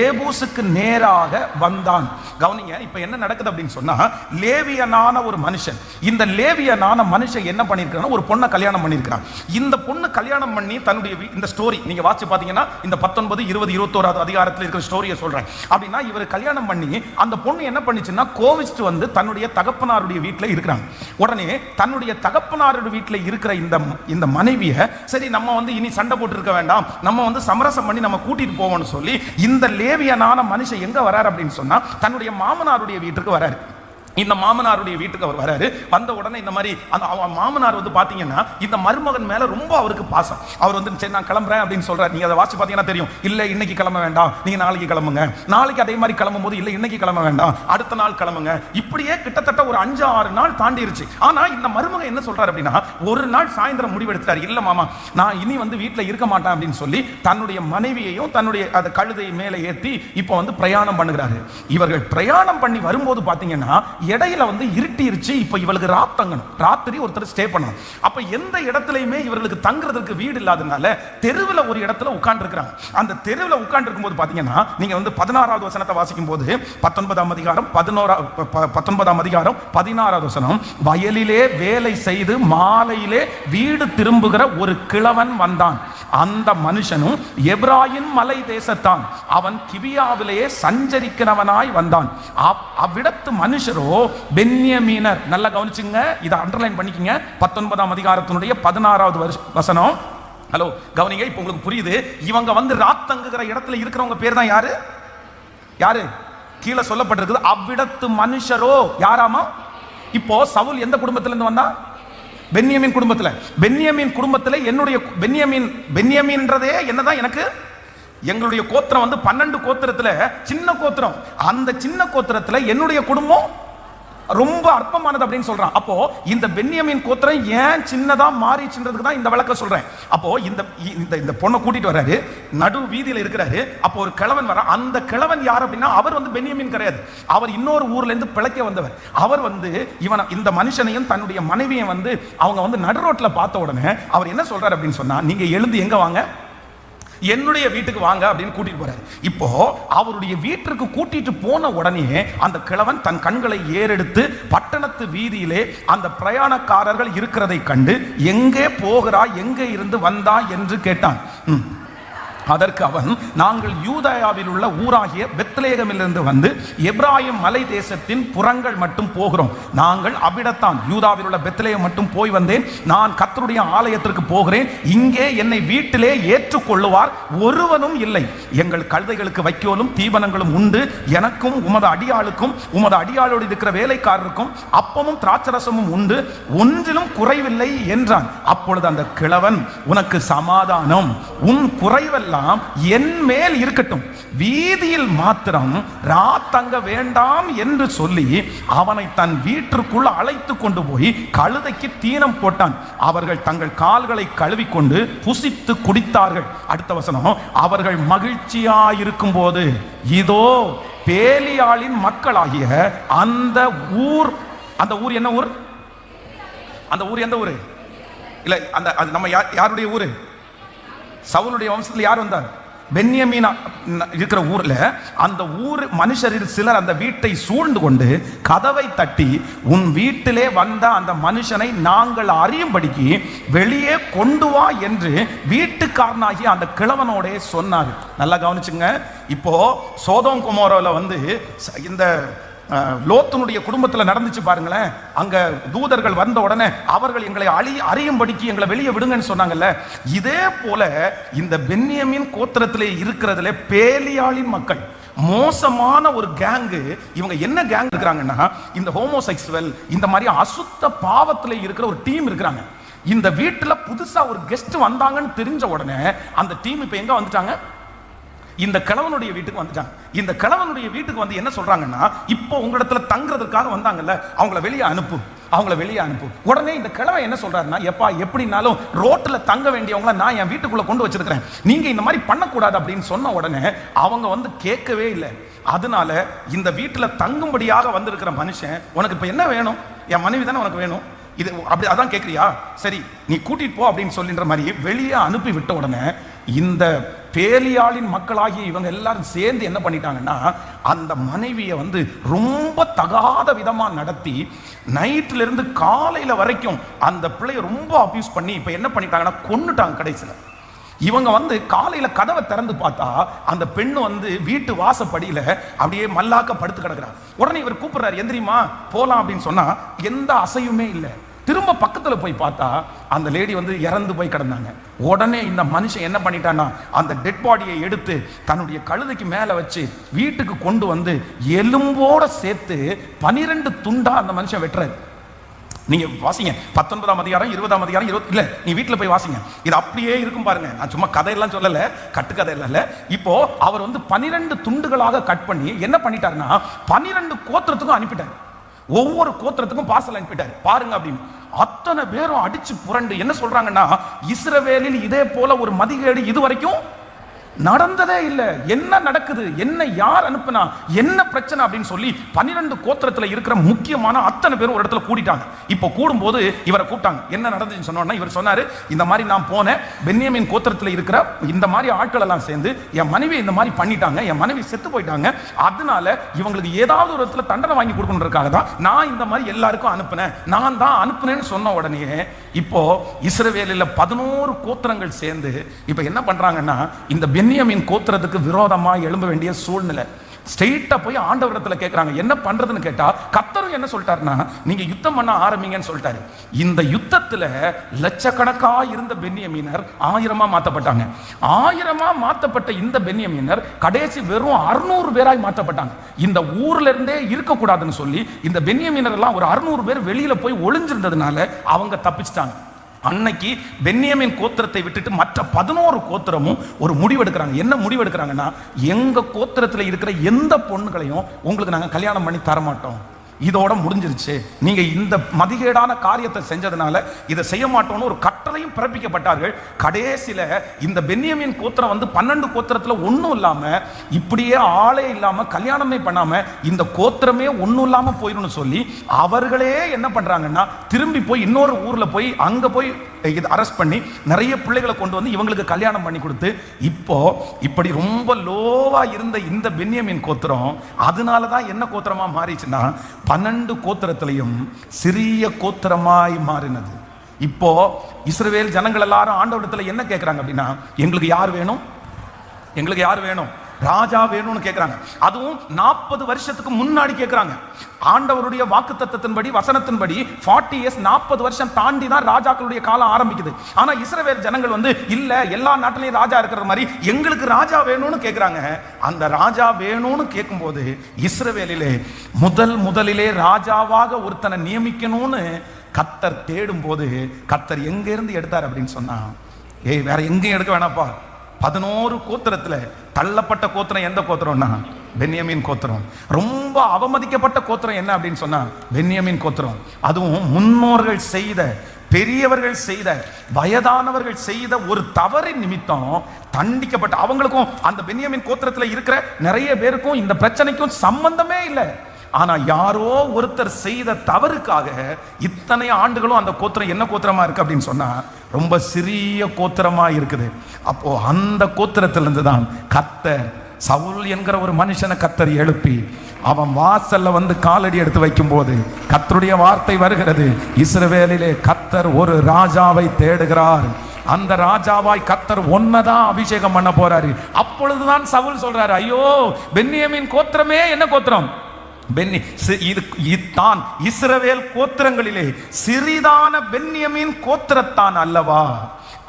ஏபூசுக்கு நேராக வந்தான். கவனிங்க, இப்ப என்ன நடக்குது அப்படின்னு சொன்னா, லேவியனான ஒரு மனுஷன், இந்த லேவியனான மனுஷன் என்ன பண்ணிருக்கான், ஒரு பொண்ணை கல்யாணம் பண்ணிருக்கான். இந்த பொண்ணு கல்யாணம் பண்ணி தன்னுடைய இந்த ஸ்டோரி நீங்க வாசி பாத்தீங்கன்னா, இந்த 19, 20, 21வது அதிகாரத்தில் இருக்கிற ஸ்டோரியை சொல்றேன். அப்படின்னா இவர் கல்யாணம் பண்ணி அந்த பொண்ணு என்ன பண்ணிச்சுன்னா, கோவிச்சுட்டு தன்னுடைய தகப்பனாருடைய வீட்டுல இருக்கிறாங்க. உடனே தன்னுடைய தகப்பனாருடைய வீட்டுல இருக்கிற இந்த மனைவிய, சரி நம்ம இனி சண்டை போட்டு இருக்க வேண்டாம், நம்ம சமரசம் பண்ணி நம்ம கூட்டிட்டு போவோம்னு சொல்லி இந்த லேவியனான மனுஷன் எங்க வராரு அப்படின்னு சொன்னா, தன்னுடைய மாமனாருடைய வீட்டுக்கு வராரு. இந்த மாமனாருடைய வீட்டுக்கு அவர் வராரு. வந்த உடனே இந்த மாதிரி மாமனார் பாத்தீங்கன்னா இந்த மருமகன் மேல ரொம்ப அவருக்கு பாசம். அவர் சரி நான் கிளம்புறேன் அப்படின்னு சொல்றாரு. நீங்க அதை வாசி பாத்தீங்கன்னா தெரியும். இல்ல இன்னைக்கு கிளம்ப வேண்டாம், நீங்க நாளைக்கு கிளம்புங்க. நாளைக்கு அதே மாதிரி கிளம்பும் போது இல்ல இன்னைக்கு கிளம்ப வேண்டாம், அடுத்த நாள் கிளம்புங்க. இப்படியே கிட்டத்தட்ட ஒரு 5-6 நாள் தாண்டிருச்சு. ஆனா இந்த மருமகன் என்ன சொல்றாரு அப்படின்னா, ஒரு நாள் சாயந்தரம் முடிவெடுத்தாரு, இல்ல மாமா நான் இனி வீட்டுல இருக்க மாட்டேன் அப்படின்னு சொல்லி தன்னுடைய மனைவியையும் தன்னுடைய கழுதை மேல ஏத்தி இப்ப பிரயாணம் பண்ணுகிறாரு. இவர்கள் பிரயாணம் பண்ணி வரும்போது பாத்தீங்கன்னா இடையில இருட்டிருச்சு. இப்ப இவளுக்கு ராத்திரி ஒருத்தர் ஸ்டே பண்ணணும். அப்ப எந்த இடத்துலயுமே இவர்களுக்கு தங்குறதுக்கு வீடு இல்லாதனால தெருவில் ஒரு இடத்துல உட்கார்ந்து இருக்கிறாங்க. அந்த தெருவில் உட்கார்ந்து இருக்கும்போது பாத்தீங்கன்னா, நீங்க 16வது வசனத்தை வாசிக்கும் போது 19ஆம் அதிகாரம் 16வது வசனம், வயலிலே வேலை செய்து மாலையிலே வீடு திரும்புகிற ஒரு கிழவன் வந்தான். அந்த மனுஷனும் எப்ராயிம் மலை தேசத்தான், அவன் கிபியாவிலேயே சஞ்சரிக்கிறவனாய் வந்தான். அவ்விடத்து மனுஷரோ பென்யமீனர். நல்லா கவனிச்சுங்க, இதை அண்டர்லைன் பண்ணிக்கங்க. 19ஆம் அதிகாரத்தினுடைய 16வது வசனம். ஹலோ கவனிங்க, இப்ப உங்களுக்கு புரியுது. இவங்க ராத்தங்குகிற இடத்துல இருக்கிறவங்க பேர் தான் யாரு கீழே சொல்லப்பட்டிருக்குது. அவ்விடத்து மனுஷரோ யாராமா? இப்போ சவுல் எந்த குடும்பத்திலிருந்து வந்தா? பென்யமீன் குடும்பத்துல. பென்யமீன் குடும்பத்துல என்னுடைய பென்யமீன்றதே என்னதான், எனக்கு எங்களுடைய கோத்திரம் 12 கோத்திரத்துல சின்ன கோத்திரம். அந்த சின்ன கோத்திரத்துல என்னுடைய குடும்பம் ரொம்ப அற்பமானது அப்படின்னு சொல்றான். அப்போ இந்த பென்யமீன் கோத்திரம் ஏன் சின்னதா மாறிச்சுன்றதுக்கு தான் இந்த விளக்க சொல்றேன். அப்போ இந்த பொண்ணை கூட்டிட்டு வர்றாரு, நடு வீதியில இருக்கிறாரு. அப்போ ஒரு கிழவன் வர, அந்த கிழவன் யார் அப்படின்னா, அவர் பென்யமீன் கிடையாது, அவர் இன்னொரு ஊர்ல இருந்து பிழைக்க வந்தவர். அவர் இந்த மனுஷனையும் தன்னுடைய மனைவியை அவங்க நடு ரோட்ல பார்த்த உடனே அவர் என்ன சொல்றாரு அப்படின்னு சொன்னா, நீங்க எழுந்து எங்க வாங்க, என்னுடைய வீட்டுக்கு வாங்க அப்படின்னு கூட்டிட்டு போறாரு. இப்போ அவருடைய வீட்டிற்கு கூட்டிட்டு போன உடனே அந்த கிழவன் தன் கண்களை ஏறெடுத்து பட்டணத்து வீதியிலே அந்த பிரயாணக்காரர்கள் இருக்கிறதை கண்டு, எங்கே போகிறாய், எங்கே இருந்து வந்தா என்று கேட்டான். அதற்கு அவன், நாங்கள் யூதயாவில் உள்ள ஊராகிய பெத்லேகமிலிருந்து வந்து எப்ராயிம் மலை தேசத்தின் புறங்கள் மட்டும் போகிறோம். நாங்கள் அவ்விடத்தான் யூதாவில் உள்ள பெத்லேகம் மட்டும் போய் வந்தேன். நான் கர்த்தருடைய ஆலயத்திற்கு போகிறேன். இங்கே என்னை வீட்டிலே ஏற்றுக்கொள்ளுவார் ஒருவனும் இல்லை. எங்கள் கழுதைகளுக்கு வைக்கோலும் தீவனங்களும் உண்டு. எனக்கும் உமது அடியாளுக்கும் உமது அடியாளோடு இருக்கிற வேலைக்காரருக்கும் அப்பமும் திராட்சரசமும் உண்டு. ஒன்றிலும் குறைவில்லை என்றான். அப்பொழுது அந்த கிழவன், உனக்கு சமாதானம், உன் குறைவல்ல என் மேல் இருக்கட்டும், வீதியில் மாத்திரம் ராத்தங்க வேண்டாம் என்று சொல்லி அவனை தன் வீட்டிற்குள் அழைத்து கொண்டு போய் கழுதைக்கு தீனம் போட்டான். அவர்கள் தங்கள் கால்களை கழுவிக்கொண்டு புசித்து குடித்தார்கள். அடுத்த வசனம், அவர்கள் மகிழ்ச்சியாயிருக்கும் போது இதோ பேலியாளின் மக்களாகிய அந்த ஊர் என்ன ஊர்? அந்த ஊர் எந்த ஊரு? இல்ல, அந்த நம்ம யாருடைய ஊரு? சவுலுடைய வம்சத்தில் யார் வந்தார்? பென்யமீன் இருக்கிற ஊர்ல அந்த ஊர் மனுஷரில் சிலர் அந்த வீட்டை சூழ்ந்து கொண்டு கதவை தட்டி, உன் வீட்டிலே வந்த அந்த மனுஷனை நாங்கள் அறியும்படிக்கு வெளியே கொண்டு வா என்று வீட்டுக்காரனாகி அந்த கிழவனோட சொன்னார். நல்லா கவனிச்சுங்க. இப்போ சோதோம் குமோரால இந்த லோத்துனுடைய குடும்பத்தில் நடந்துச்சு பாருங்களேன். அங்க தூதர்கள் வந்த உடனே அவர்கள் எங்களை அறியும்படிக்கு எங்களை வெளியே விடுங்கன்னு சொன்னாங்கல்ல. இதே போல இந்த பென்யமீன் கோத்திரத்திலே இருக்கிறதுல பேலியாளின் மக்கள் மோசமான ஒரு கேங்கு. இவங்க என்ன கேங் இருக்கிறாங்கன்னா, இந்த ஹோமோசெக்சுவல், இந்த மாதிரி அசுத்த பாவத்தில் இருக்கிற ஒரு டீம் இருக்கிறாங்க. இந்த வீட்டில் புதுசா ஒரு கெஸ்ட் வந்தாங்கன்னு தெரிஞ்ச உடனே அந்த டீம் இப்ப எங்க வந்துட்டாங்க? இந்த கிழவனுடைய வீட்டுக்கு வந்துட்டாங்க. இந்த கிழவனுடைய வீட்டுக்கு வந்து என்ன சொல்றாங்கன்னா, இப்போ உங்களிடத்துல தங்குறதுக்காக வந்தாங்கல்ல, அவங்கள வெளியே அனுப்பு, அவங்கள வெளியே அனுப்பு. உடனே இந்த கிழவன் என்ன சொல்றாருன்னா, எப்பா எப்படினாலும் ரோட்ல தங்க வேண்டியவங்கள நான் என் வீட்டுக்குள்ள கொண்டு வச்சிருக்கிறேன், நீங்க இந்த மாதிரி பண்ணக்கூடாது அப்படின்னு சொன்ன உடனே அவங்க கேட்கவே இல்லை. அதனால இந்த வீட்டுல தங்கும்படியாக வந்திருக்கிற மனுஷன், உனக்கு இப்ப என்ன வேணும்? என் மனைவி தானே உனக்கு வேணும், இது அப்படி அதான் கேட்குறியா, சரி நீ கூட்டிட்டு போ அப்படின்னு சொல்லின்ற மாதிரி வெளியே அனுப்பி விட்ட உடனே இந்த பேலியாளின் மக்களாகிய இவங்க எல்லாரும் சேர்ந்து என்ன பண்ணிட்டாங்கன்னா, அந்த மனைவியை ரொம்ப தகாத விதமா நடத்தி நைட்ல இருந்து காலையில வரைக்கும் அந்த பிள்ளையை ரொம்ப அபியூஸ் பண்ணி இப்ப என்ன பண்ணிட்டாங்கன்னா கொன்னுட்டாங்க. கடைசியில் இவங்க காலையில கதவை திறந்து பார்த்தா அந்த பெண்ணு வீட்டு வாசப்படியில அப்படியே மல்லாக்க படுத்து கிடக்குறாங்க. உடனே இவர் கூப்பிடுறாரு, எந்திரிமா போலாம் அப்படின்னு சொன்னா எந்த அசையுமே இல்லை. திரும்ப பக்கத்துல போய் பார்த்தா அந்த லேடி இறந்து போய் கிடந்தாங்க. உடனே இந்த மனுஷன் என்ன பண்ணிட்டான்னா, அந்த டெட் பாடியை எடுத்து தன்னுடைய கழுதைக்கு மேல வச்சு வீட்டுக்கு கொண்டு எலும்போட சேர்த்து 12 துண்டா அந்த மனுஷன் வெட்டுறாரு. நீங்க வாசிங்க 19ஆம் அதிகாரம் 20ஆம் அதிகாரம் 20 இல்ல, நீ வீட்டுல போய் வாசிங்க, இது அப்படியே இருக்கும் பாருங்க. நான் சும்மா கதையெல்லாம் சொல்லல, கட்டுக்கதை இல்ல. இப்போ அவர் 12 துண்டுகளாக கட் பண்ணி என்ன பண்ணிட்டாருன்னா 12 கோத்திரத்துக்கும் அனுப்பிட்டாரு. ஒவ்வொரு கோத்திரத்துக்கும் பார்சல் அனுப்பிட்டாரு பாருங்க அப்படின்னு. அத்தனை பேரும் அடிச்சு புரண்டு என்ன சொல்றாங்கன்னா, இஸ்ரவேலில் இதே போல ஒரு மதிகேடு இதுவரைக்கும் நடந்ததே இல்லை. என்ன நடக்குது, என்ன யார் அனுப்புனா, என்ன பிரச்சனை அப்படின்னு சொல்லி 12 கோத்திரத்தில் இருக்கிற முக்கியமான அத்தனை பேரும் ஒரு இடத்துல கூடிட்டாங்க. இப்போ கூடும்போது இவரை கூப்பிட்டாங்க. என்ன நடந்துச்சுன்னு சொன்னோன்னா இவர் சொன்னாரு, இந்த மாதிரி நான் போனேன், பென்யமீன் கோத்திரத்தில் இருக்கிற இந்த மாதிரி ஆட்கள் எல்லாம் சேர்ந்து என் மனைவி இந்த மாதிரி பண்ணிட்டாங்க, என் மனைவி செத்து போயிட்டாங்க, அதனால இவங்களுக்கு ஏதாவது ஒரு இடத்துல தண்டனை வாங்கி கொடுக்கணுன்றதுக்காக தான் நான் இந்த மாதிரி எல்லாருக்கும் அனுப்புனேன், நான் தான் அனுப்புனேன்னு சொன்ன உடனே இப்போ இஸ்ரவேலில் 11 கோத்திரங்கள் சேர்ந்து இப்போ என்ன பண்றாங்கன்னா, இந்த பென்யமீன் கோத்திரத்துக்கு விரோதமா எழும்ப வேண்டிய சூழ்நிலை. ஸ்ட்ரெயிட்டா போய் ஆண்டவரிடத்துல கேட்கறாங்க, என்ன பண்றதுன்னு கேட்டா கர்த்தரும் என்ன சொல்லிட்டாருன்னா, நீங்க யுத்தம் பண்ண ஆரம்பிங்கன்னு சொல்லிட்டாரு. இந்த யுத்தத்துல லட்சக்கணக்கா இருந்த பென்யமீனர் 1000 மாத்தப்பட்டாங்க. 1000 மாத்தப்பட்ட இந்த பென்யமீனர் கடைசி வெறும் 600 பேராய் மாற்றப்பட்டாங்க. இந்த ஊர்ல இருந்தே இருக்க கூடாதுன்னு சொல்லி இந்த பென்யமீனர் எல்லாம் ஒரு 600 பேர் வெளியில போய் ஒளிஞ்சிருந்ததுனால அவங்க தப்பிச்சிட்டாங்க. அன்னைக்கு பென்யமீன் கோத்திரத்தை விட்டுட்டு மற்ற 11 கோத்திரமும் ஒரு முடிவெடுக்கிறாங்க. என்ன முடிவெடுக்கிறாங்கன்னா, எங்க கோத்திரத்தில் இருக்கிற எந்த பொண்ணுகளையும் உங்களுக்கு நாங்கள் கல்யாணம் பண்ணி தரமாட்டோம், இதோட முடிஞ்சிருச்சு, நீங்க இந்த மதிகேடான காரியத்தை செஞ்சதுனால இதை செய்ய மாட்டோம்னு ஒரு கட்டளையும் பிறப்பிக்கப்பட்டார்கள். கடைசியில இந்த பென்யமீன் கோத்திரம் 12 கோத்திரத்துல ஒன்றும் இல்லாம, இப்படியே ஆளே இல்லாம, கல்யாணமே பண்ணாம இந்த கோத்திரமே ஒன்றும் இல்லாம போயிடும் சொல்லி அவர்களே என்ன பண்றாங்கன்னா, திரும்பி போய் இன்னொரு ஊர்ல போய் அங்க போய் இது அரெஸ்ட் பண்ணி நிறைய பிள்ளைகளை கொண்டு வந்து இவங்களுக்கு கல்யாணம் பண்ணி கொடுத்து, இப்போ இப்படி ரொம்ப லோவா இருந்த இந்த பென்யமீன் கோத்திரம் அதனாலதான் என்ன கோத்திரமா மாறிச்சுன்னா 12 கோத்திரத்திலையும் சிறிய கோத்திரமாய் மாறினது. இப்போ இஸ்ரவேல் ஜனங்கள் எல்லாரும் ஆண்டவரிடத்துல என்ன கேட்கிறாங்க அப்படின்னா, எங்களுக்கு யார் வேணும், எங்களுக்கு யார் வேணும், ராஜா வேணும்னு கேட்கிறாங்க. அதுவும் 40 வருஷத்துக்கு முன்னாடி கேட்கிறாங்க. ஆண்டவருடைய வாக்குத்தத்தத்தின்படி, வசனத்தின்படி 40 இயர்ஸ், 40 வருஷம் தாண்டி தான் ராஜாக்களுடைய காலம் ஆரம்பிக்குது. ஆனா இஸ்ரவேல் ஜனங்கள் இல்ல, எல்லா நாட்டிலையும் ராஜா இருக்கிற மாதிரி எங்களுக்கு ராஜா வேணும்னு கேட்கிறாங்க. அந்த ராஜா வேணும்னு கேட்கும்போது இஸ்ரவேலிலே முதலிலே ராஜாவாக ஒருத்தனை நியமிக்கணும்னு கர்த்தர் தேடும் போது கர்த்தர் எங்க இருந்து எடுத்தார் அப்படின்னு சொன்னா, வேற எங்கேயும் எடுக்க வேணாப்பா, 11 கோத்திரத்துல தள்ளப்பட்ட கோத்திரம் எந்த கோத்திரம்னா பென்யமீன் கோத்திரம். ரொம்ப அவமதிக்கப்பட்ட கோத்திரம் என்ன அப்படின்னு சொன்னா பென்யமீன் கோத்திரம். அதுவும் முன்னோர்கள் செய்த, பெரியவர்கள் செய்த, வயதானவர்கள் செய்த ஒரு தவறின் நிமித்தம் தண்டிக்கப்பட்ட, அவங்களுக்கும் அந்த பென்யமீன் கோத்திரத்தில் இருக்கிற நிறைய பேருக்கும் இந்த பிரச்சனைக்கும் சம்பந்தமே இல்லை. ஆனா யாரோ ஒருத்தர் செய்த தவறுக்காக இத்தனை ஆண்டுகளும் அந்த கோத்திரம் என்ன கோத்திரமா இருக்கு அப்படின்னு சொன்னா ரொம்ப சிறிய கோத்திரமா இருக்குது. அப்போ அந்த கோத்திரத்திலிருந்து தான் கர்த்தர் சவுல் என்கிற ஒரு மனுஷனை கர்த்தர் எழுப்பி அவன் வாசல்ல வந்து காலடி எடுத்து வைக்கும் போது கர்த்தருடைய வார்த்தை வருகிறது, இஸ்ரவேலிலே கர்த்தர் ஒரு ராஜாவை தேடுகிறார், அந்த ராஜாவாய் கர்த்தர் ஒன்னதான் அபிஷேகம் பண்ண போறாரு. அப்பொழுதுதான் சவுல் சொல்றாரு, ஐயோ பென்யமீன் கோத்திரமே என்ன கோத்திரம், இதுதான் இஸ்ரவேல் கோத்திரங்களிலே சிறிதான பென்யமீன் கோத்திரத்தான் அல்லவா.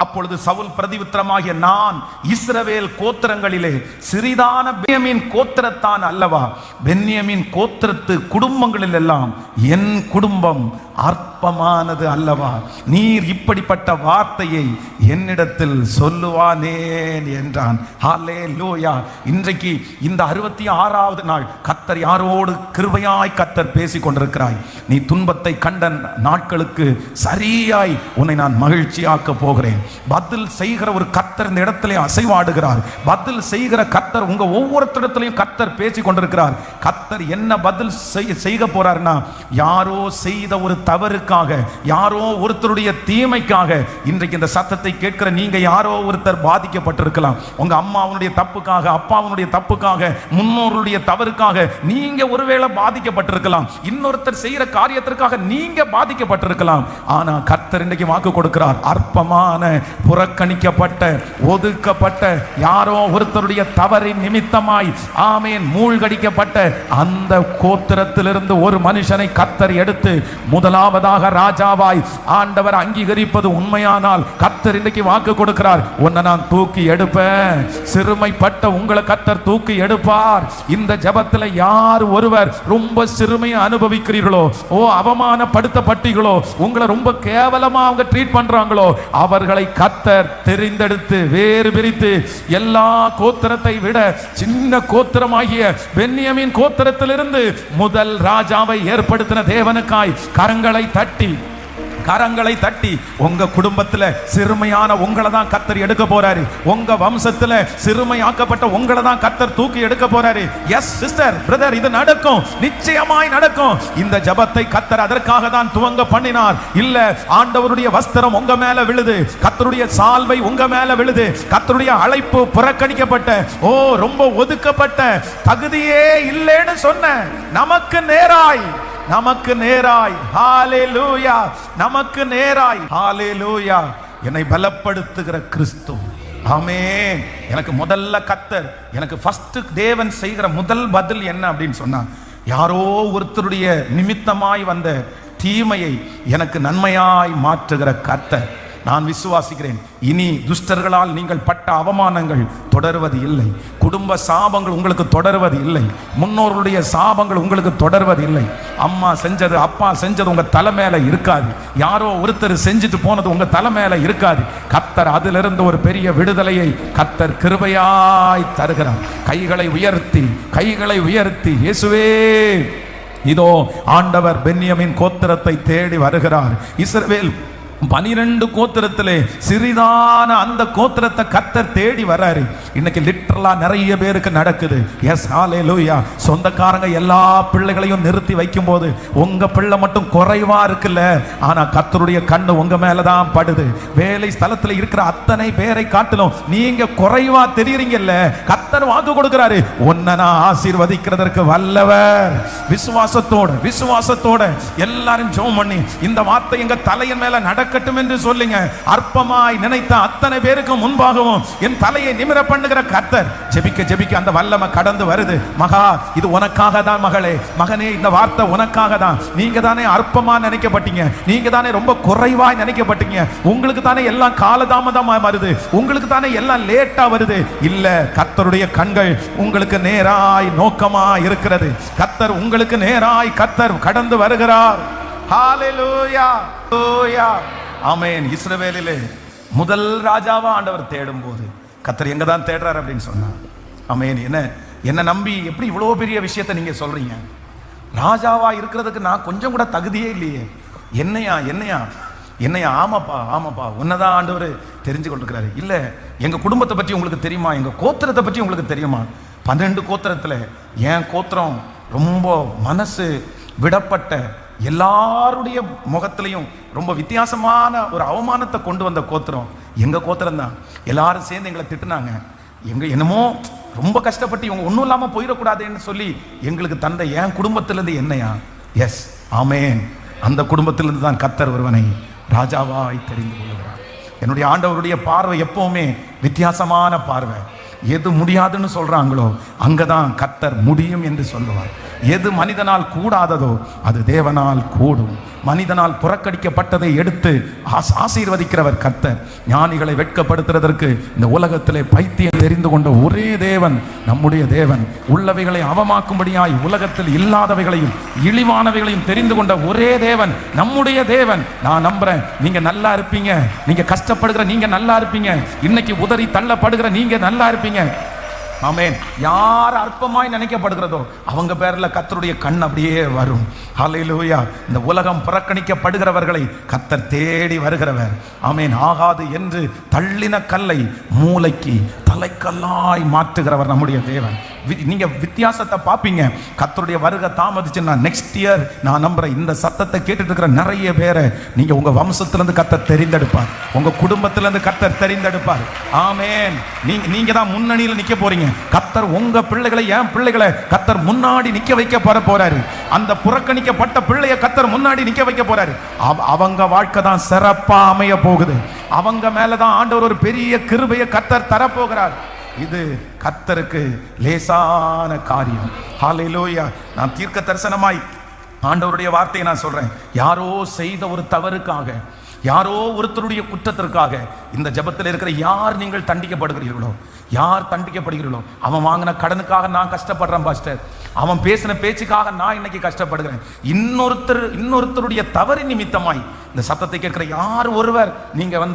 அப்பொழுது சவுல் பிரதிவித்திரமாகிய நான் இஸ்ரவேல் கோத்திரங்களிலே சிறிதான பென்யமீன் கோத்திரத்தான் அல்லவா, பென்யமீன் கோத்திரத்து குடும்பங்களில் எல்லாம் என் குடும்பம் அற்பமானது அல்லவா, நீர் இப்படிப்பட்ட வார்த்தையை என்னிடத்தில் சொல்லுவானேன் என்றான். ஹல்லேலூயா. இன்றைக்கு இந்த 66வது நாள் கர்த்தர் யாரோடு கிருபையாய் கர்த்தர் பேசி கொண்டிருக்கிறாய். நீ துன்பத்தை கண்ட நாட்களுக்கு சரியாய் உன்னை நான் மகிழ்ச்சியாக்க போகிறேன். பதில் செய்கிற ஒரு கர்த்தர் இந்த இடத்திலே அசைவாடுகிறார். பதில் செய்கிற கர்த்தர் உங்க ஒவ்வொருத்தரிடத்திலையும் கர்த்தர் பேசி கொண்டிருக்கிறார். கர்த்தர் என்ன பதில் செய்ய போறார்னா, யாரோ செய்த ஒரு தவறுக்காக, யாரோ ஒருத்தருடைய தீமைக்காக இன்றைக்கு இந்த சத்தத்தை கேட்கிற நீங்க யாரோ ஒருத்தர் பாதிக்கப்பட்டிருக்கலாம். உங்க அம்மாவுடைய தப்புக்காக, அப்பாவுடைய தப்புக்காக, முன்னோருடைய தவறுக்காக நீங்க ஒருவேளை பாதிக்கப்பட்டிருக்கலாம். இன்னொருத்தர் செய்யற காரியத்திற்காக நீங்க பாதிக்கப்பட்டிருக்கலாம். ஆனா கர்த்தர் இன்றைக்கு வாக்கு கொடுக்கிறார், அற்பமான புறக்கணிக்கப்பட்ட ஒதுக்கப்பட்ட யாரோ ஒருத்தருடைய தவறின் நிமித்தமாய் ஆமேன் மூழ்கடிக்கப்பட்ட அந்த கோத்திரத்திலிருந்து ஒரு மனுஷனை கர்த்தர் எடுத்து முதலாவதாக ராஜாவாய் ஆண்டவர் அங்கீகரிப்பது உண்மையானால் கர்த்தர் இன்றைக்கு வாக்கு கொடுக்கிறார், உன்னை நான் தூக்கி எடுப்பேன். சிறுமைப்பட்ட உங்களை கர்த்தர் தூக்கி எடுப்பார். இந்த ஜெபத்தில் யார் ஒருவர் ரொம்ப சிறுமையை அனுபவிக்கிறீர்களோ, அவமானப்படுத்தப்பட்டீர்களோ, உங்களை ரொம்ப கேவலமா அவங்க ட்ரீட் பண்றாங்களோ, அவர்களை கர்த்தர் தெரிந்தெடுத்து வேறு பிரித்து எல்லா கோத்திரத்தை விட சின்ன கோத்திரமாகிய பென்யமீன் கோத்திரத்திலிருந்து முதல் ராஜாவை ஏற்படுத்தின தேவனுக்காய் கரங்களை தட்டி உங்க குடும்பத்துல சிறுமையான உங்களை தான் கர்த்தர் எடுக்க போறாரு. உங்க வம்சத்துல சிறுமையாக்கப்பட்ட உங்களை தான் கர்த்தர் தூக்கி எடுக்க போறாரு. எஸ் சிஸ்டர், பிரதர், இது நடக்கும், நிச்சயமாய் நடக்கும். இந்த ஜெபத்தை கர்த்தர் அதற்காக தான் துவங்க பண்ணினார். இல்ல ஆண்டவருடைய வஸ்திரம் உங்க மேல விழுது, கர்த்தருடைய சால்வை உங்க மேல விழுது, கர்த்தருடைய அழைப்பு புறக்கணிக்கப்பட்ட ரொம்ப ஒதுக்கப்பட்ட தகுதியே இல்லைன்னு சொன்ன நமக்கு நேராய் ஹல்லேலூயா, நமக்கு நேராய் ஹல்லேலூயா என்னை பலப்படுத்துகிற கிறிஸ்து. ஆமென். எனக்கு முதல்ல கர்த்தர் எனக்கு ஃபர்ஸ்ட் தேவன் செய்கிற முதல் பதில் என்ன அப்படின்னு சொன்னா, யாரோ ஒருத்தருடைய நிமித்தமாய் வந்த தீமையை எனக்கு நன்மையாய் மாற்றுகிற கர்த்தர். நான் விசுவாசிக்கிறேன், இனி துஷ்டர்களால் நீங்கள் பட்ட அவமானங்கள் தொடர்வது இல்லை, குடும்ப சாபங்கள் உங்களுக்கு தொடர்வது இல்லை, முன்னோர்களுடைய சாபங்கள் உங்களுக்கு தொடர்வது இல்லை. அம்மா செஞ்சது, அப்பா செஞ்சது உங்க தலை மேல இருக்காது. யாரோ ஒருத்தர் செஞ்சுட்டு போனது உங்க தலை மேல இருக்காது. கர்த்தர் அதிலிருந்து ஒரு பெரிய விடுதலையை கர்த்தர் கிருபையாய் தருகிறார். கைகளை உயர்த்தி இயேசுவே, இதோ ஆண்டவர் பென்யமீன் கோத்திரத்தை தேடி வருகிறார். இஸ்ரவேல் 12 கோத்திரத்திலே சிறிதான அந்த கோத்திரத்தை கர்த்தர் தேடி வராரு. இன்னைக்கு லிட்டரலா நிறைய பேருக்கு நடக்குது. எஸ் ஹல்லேலூயா. சொந்தக்காரங்க எல்லா பிள்ளைகளையும் நிறுத்தி வைக்கும் போது உங்க பிள்ளை மட்டும் குறைவா இருக்குல்ல, ஆனா கர்த்தருடைய கண்ணு உங்க மேலதான் படுது. வேலை ஸ்தலத்துல இருக்கிற அத்தனை பேரை காட்டிலும் நீங்க குறைவா தெரியுறீங்கல்ல, கர்த்தர் வாக்கு கொடுக்கிறாரு, உன்னை நான் ஆசீர்வதிக்கிறதற்கு வல்லவர். விசுவாசத்தோட எல்லாரும் ஜெபம் பண்ணி இந்த வார்த்தை எங்க தலையின் மேல நடக்கட்டும் என்று சொல்லுங்க. அற்பமாய் நினைத்த அத்தனை பேருக்கு முன்பாகவும் என் தலையை நிமிர பண்ணுகிற கர்த்தர் ஜெபிக்க அந்த வல்லமை கடந்து வருது. மகா, இது உனக்காக தான். மகனே, இந்த வார்த்தை உனக்காக தான். நீங்க தானே அற்பமா நினைக்கப்பட்டீங்க, நீங்க தானே ரொம்ப குறைவாய் நினைக்கப்பட்டீங்க, உங்களுக்கு தானே எல்லாம் காலதாமதமா வருது, உங்களுக்கு தானே எல்லாம் லேட்டா வருது. இல்ல, கர்த்தருடைய கண்கள் உங்களுக்கு நேராய் நோக்கமா இருக்கிறது. கர்த்தர் உங்களுக்கு நேராய் கர்த்தர் கடந்து வருகிறார். ஹல்லேலூயா, ஹல்லேலூயா, ஆமென். இஸ்ரவேலிலே முதல் ராஜாவா ஆண்டவர் தேடும் போது கர்த்தர் எங்க தான் தேடுறார் அப்படின்னு சொன்னார். ஆமென். என்ன நம்பி எப்படி இவ்வளவு பெரிய விஷயத்தை நீங்க சொல்றீங்க? ராஜாவா இருக்கிறதுக்கு நான் கொஞ்சம் கூட தகுதியே இல்லையே. என்னையா? ஆமாப்பா உன்னதான் ஆண்டவர் தெரிஞ்சு கொண்டிருக்கிறாரு. இல்ல, எங்க குடும்பத்தை பற்றி உங்களுக்கு தெரியுமா? எங்க கோத்திரத்தை பற்றி உங்களுக்கு தெரியுமா? 12 கோத்திரத்துல என் கோத்திரம் ரொம்ப மனசு விடப்பட்ட எல்லாருடைய முகத்திலையும் ரொம்ப வித்தியாசமான ஒரு அவமானத்தை கொண்டு வந்த கோத்திரம் எங்க கோத்திரம் தான். எல்லாரும் சேர்ந்து எங்களை திட்டுனாங்க. என்னமோ ரொம்ப கஷ்டப்பட்டு இவங்க ஒன்றும் இல்லாமல் போயிடக்கூடாதுன்னு சொல்லி எங்களுக்கு தந்த என் குடும்பத்திலிருந்து என்னையா? எஸ், ஆமேன். அந்த குடும்பத்திலிருந்து தான் கர்த்தர் ஒருவனை ராஜாவாய் தெரிந்து கொள்கிறார். என்னுடைய ஆண்டவருடைய பார்வை எப்பவுமே வித்தியாசமான பார்வை. எது முடியாதுன்னு சொல்றாங்களோ அங்கதான் கர்த்தர் முடியும் என்று சொல்லுவார். எது மனிதனால் கூடாததோ அது தேவனால் கூடும். மனிதனால் புறக்கணிக்கப்பட்டதை எடுத்து ஆசீர்வதிக்கிறவர் கர்த்தர். ஞானிகளை வெட்கப்படுத்துறதற்கு இந்த உலகத்திலே பைத்தியம் தெரிந்து கொண்ட ஒரே தேவன் நம்முடைய தேவன். உள்ளவைகளை அவமாக்கும்படியாய் உலகத்தில் இல்லாதவைகளையும் இழிவானவைகளையும் தெரிந்து கொண்ட ஒரே தேவன் நம்முடைய தேவன். நான் நம்புறேன் நீங்க நல்லா இருப்பீங்க. நீங்க கஷ்டப்படுகிற நீங்க நல்லா இருப்பீங்க. இன்னைக்கு உதறி தள்ளப்படுகிற நீங்க நல்லா இருப்பீங்க. ஆமென். யார் அற்பமாய் நினைக்கப்படுகிறதோ அவங்க பேர்ல கர்த்தருடைய கண் அப்படியே வரும். ஹல்லேலூயா. இந்த உலகம் புறக்கணிக்கப்படுகிறவர்களை கர்த்தர் தேடி வருகிறவர். ஆமென். ஆகாது என்று தள்ளின கல்லை மூளைக்கு தலைக்கல்லாய் மாற்றுகிறவர் நம்முடைய தேவன். நீங்க வித்தியாசத்தை பார்ப்பீங்க. கர்த்தருடைய வருகை தாமதிச்சுன்னா நெக்ஸ்ட் இயர் நான் நம்புறேன் இந்த சத்தத்தை கேட்டுட்டு இருக்கிற நிறைய பேரை நீங்க உங்க வம்சத்திலிருந்து கர்த்தர் தெரிந்தெடுப்பார். உங்க குடும்பத்திலிருந்து கர்த்தர் தெரிந்தெடுப்பார். ஆமென். நீங்க தான் முன்னணியில் நிக்க போறீங்க. கர்த்தர் உங்க பிள்ளைகளை, என் பிள்ளைகளை கர்த்தர் முன்னாடி நிக்க வைக்க போறாரு. அந்த புறக்கணிக்கப்பட்ட பிள்ளைய கர்த்தர் முன்னாடி நிக்க வைக்க போறாரு. அவங்க வாழ்க்கை தான் சிறப்பா அமைய போகுது. அவங்க மேலதான் ஆண்டவர் ஒரு பெரிய கிருபையை கர்த்தர் தரப்போகிறார். இது கர்த்தருக்கு லேசான காரியம். ஹல்லேலூயா. நான் தீர்க்க தரிசனமாய் ஆண்டவருடைய வார்த்தையை நான் சொல்றேன். யாரோ செய்த ஒரு தவறுக்காக, யாரோ ஒருத்தருடைய குற்றத்திற்காக இந்த ஜெபத்தில் இருக்கிற யார் நீங்கள் தண்டிக்கப்படுகிறீர்களோ, யார் தண்டிக்கப்படுகிறீர்களோ, அவன் வாங்கின கடனுக்காக நான் கஷ்டப்படுறேன் பாஸ்டர், அவன் பேசின பேச்சுக்காக நான் இன்னைக்கு கஷ்டப்படுகிறேன், இன்னொருத்தருடைய தவறு நிமித்தமாய் இந்த சத்தத்தை கேட்கிற யார் ஒருவர் நீங்க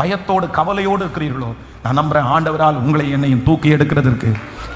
பயத்தோடு கவலையோடு இருக்கிறீர்களோ, நான் நம்புறேன் ஆண்டவரால் உங்களை என்னையும் தூக்கி எடுக்கிறதற்கு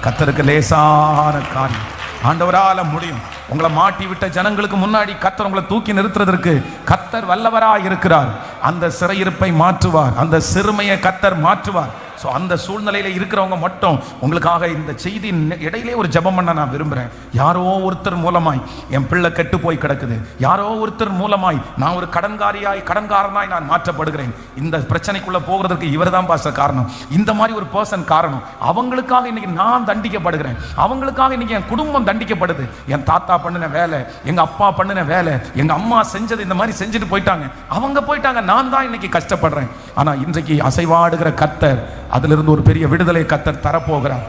கர்த்தருக்கு லேசான காரியம். ஆண்டவரால முடியும். உங்களை மாட்டி விட்ட ஜனங்களுக்கு முன்னாடி கர்த்தர் உங்களை தூக்கி நிறுத்துறதற்கு கர்த்தர் வல்லவராய் இருக்கிறார். அந்த சிறையிருப்பை மாற்றுவார். அந்த சிறுமையை கர்த்தர் மாற்றுவார். ஸோ அந்த சூழ்நிலையில இருக்கிறவங்க மட்டும் உங்களுக்காக இந்த செய்தி இடையிலே ஒரு ஜெபம் பண்ண நான் விரும்புகிறேன். யாரோ ஒருத்தர் மூலமாய் என் பிள்ளை கெட்டு போய் கிடக்குது, யாரோ ஒருத்தர் மூலமாய் நான் ஒரு கடன்காரனாய் நான் மாற்றப்படுகிறேன், இந்த பிரச்சனைக்குள்ள போகிறதுக்கு இவர் தான் பாஸ்டர் காரணம், இந்த மாதிரி ஒரு பர்சன் காரணம், அவங்களுக்காக இன்னைக்கு நான் தண்டிக்கப்படுகிறேன், அவங்களுக்காக இன்னைக்கு என் குடும்பம் தண்டிக்கப்படுது, என் தாத்தா பண்ணின வேலை, எங்க அப்பா பண்ணின வேலை, எங்க அம்மா செஞ்சது இந்த மாதிரி செஞ்சுட்டு போயிட்டாங்க, அவங்க போயிட்டாங்க, நான் தான் இன்னைக்கு கஷ்டப்படுறேன். ஆனா இன்றைக்கு அசைவாடுகிற கர்த்தர் அதிலிருந்து ஒரு பெரிய விடுதலை கர்த்தர் தரப்போகிறார்.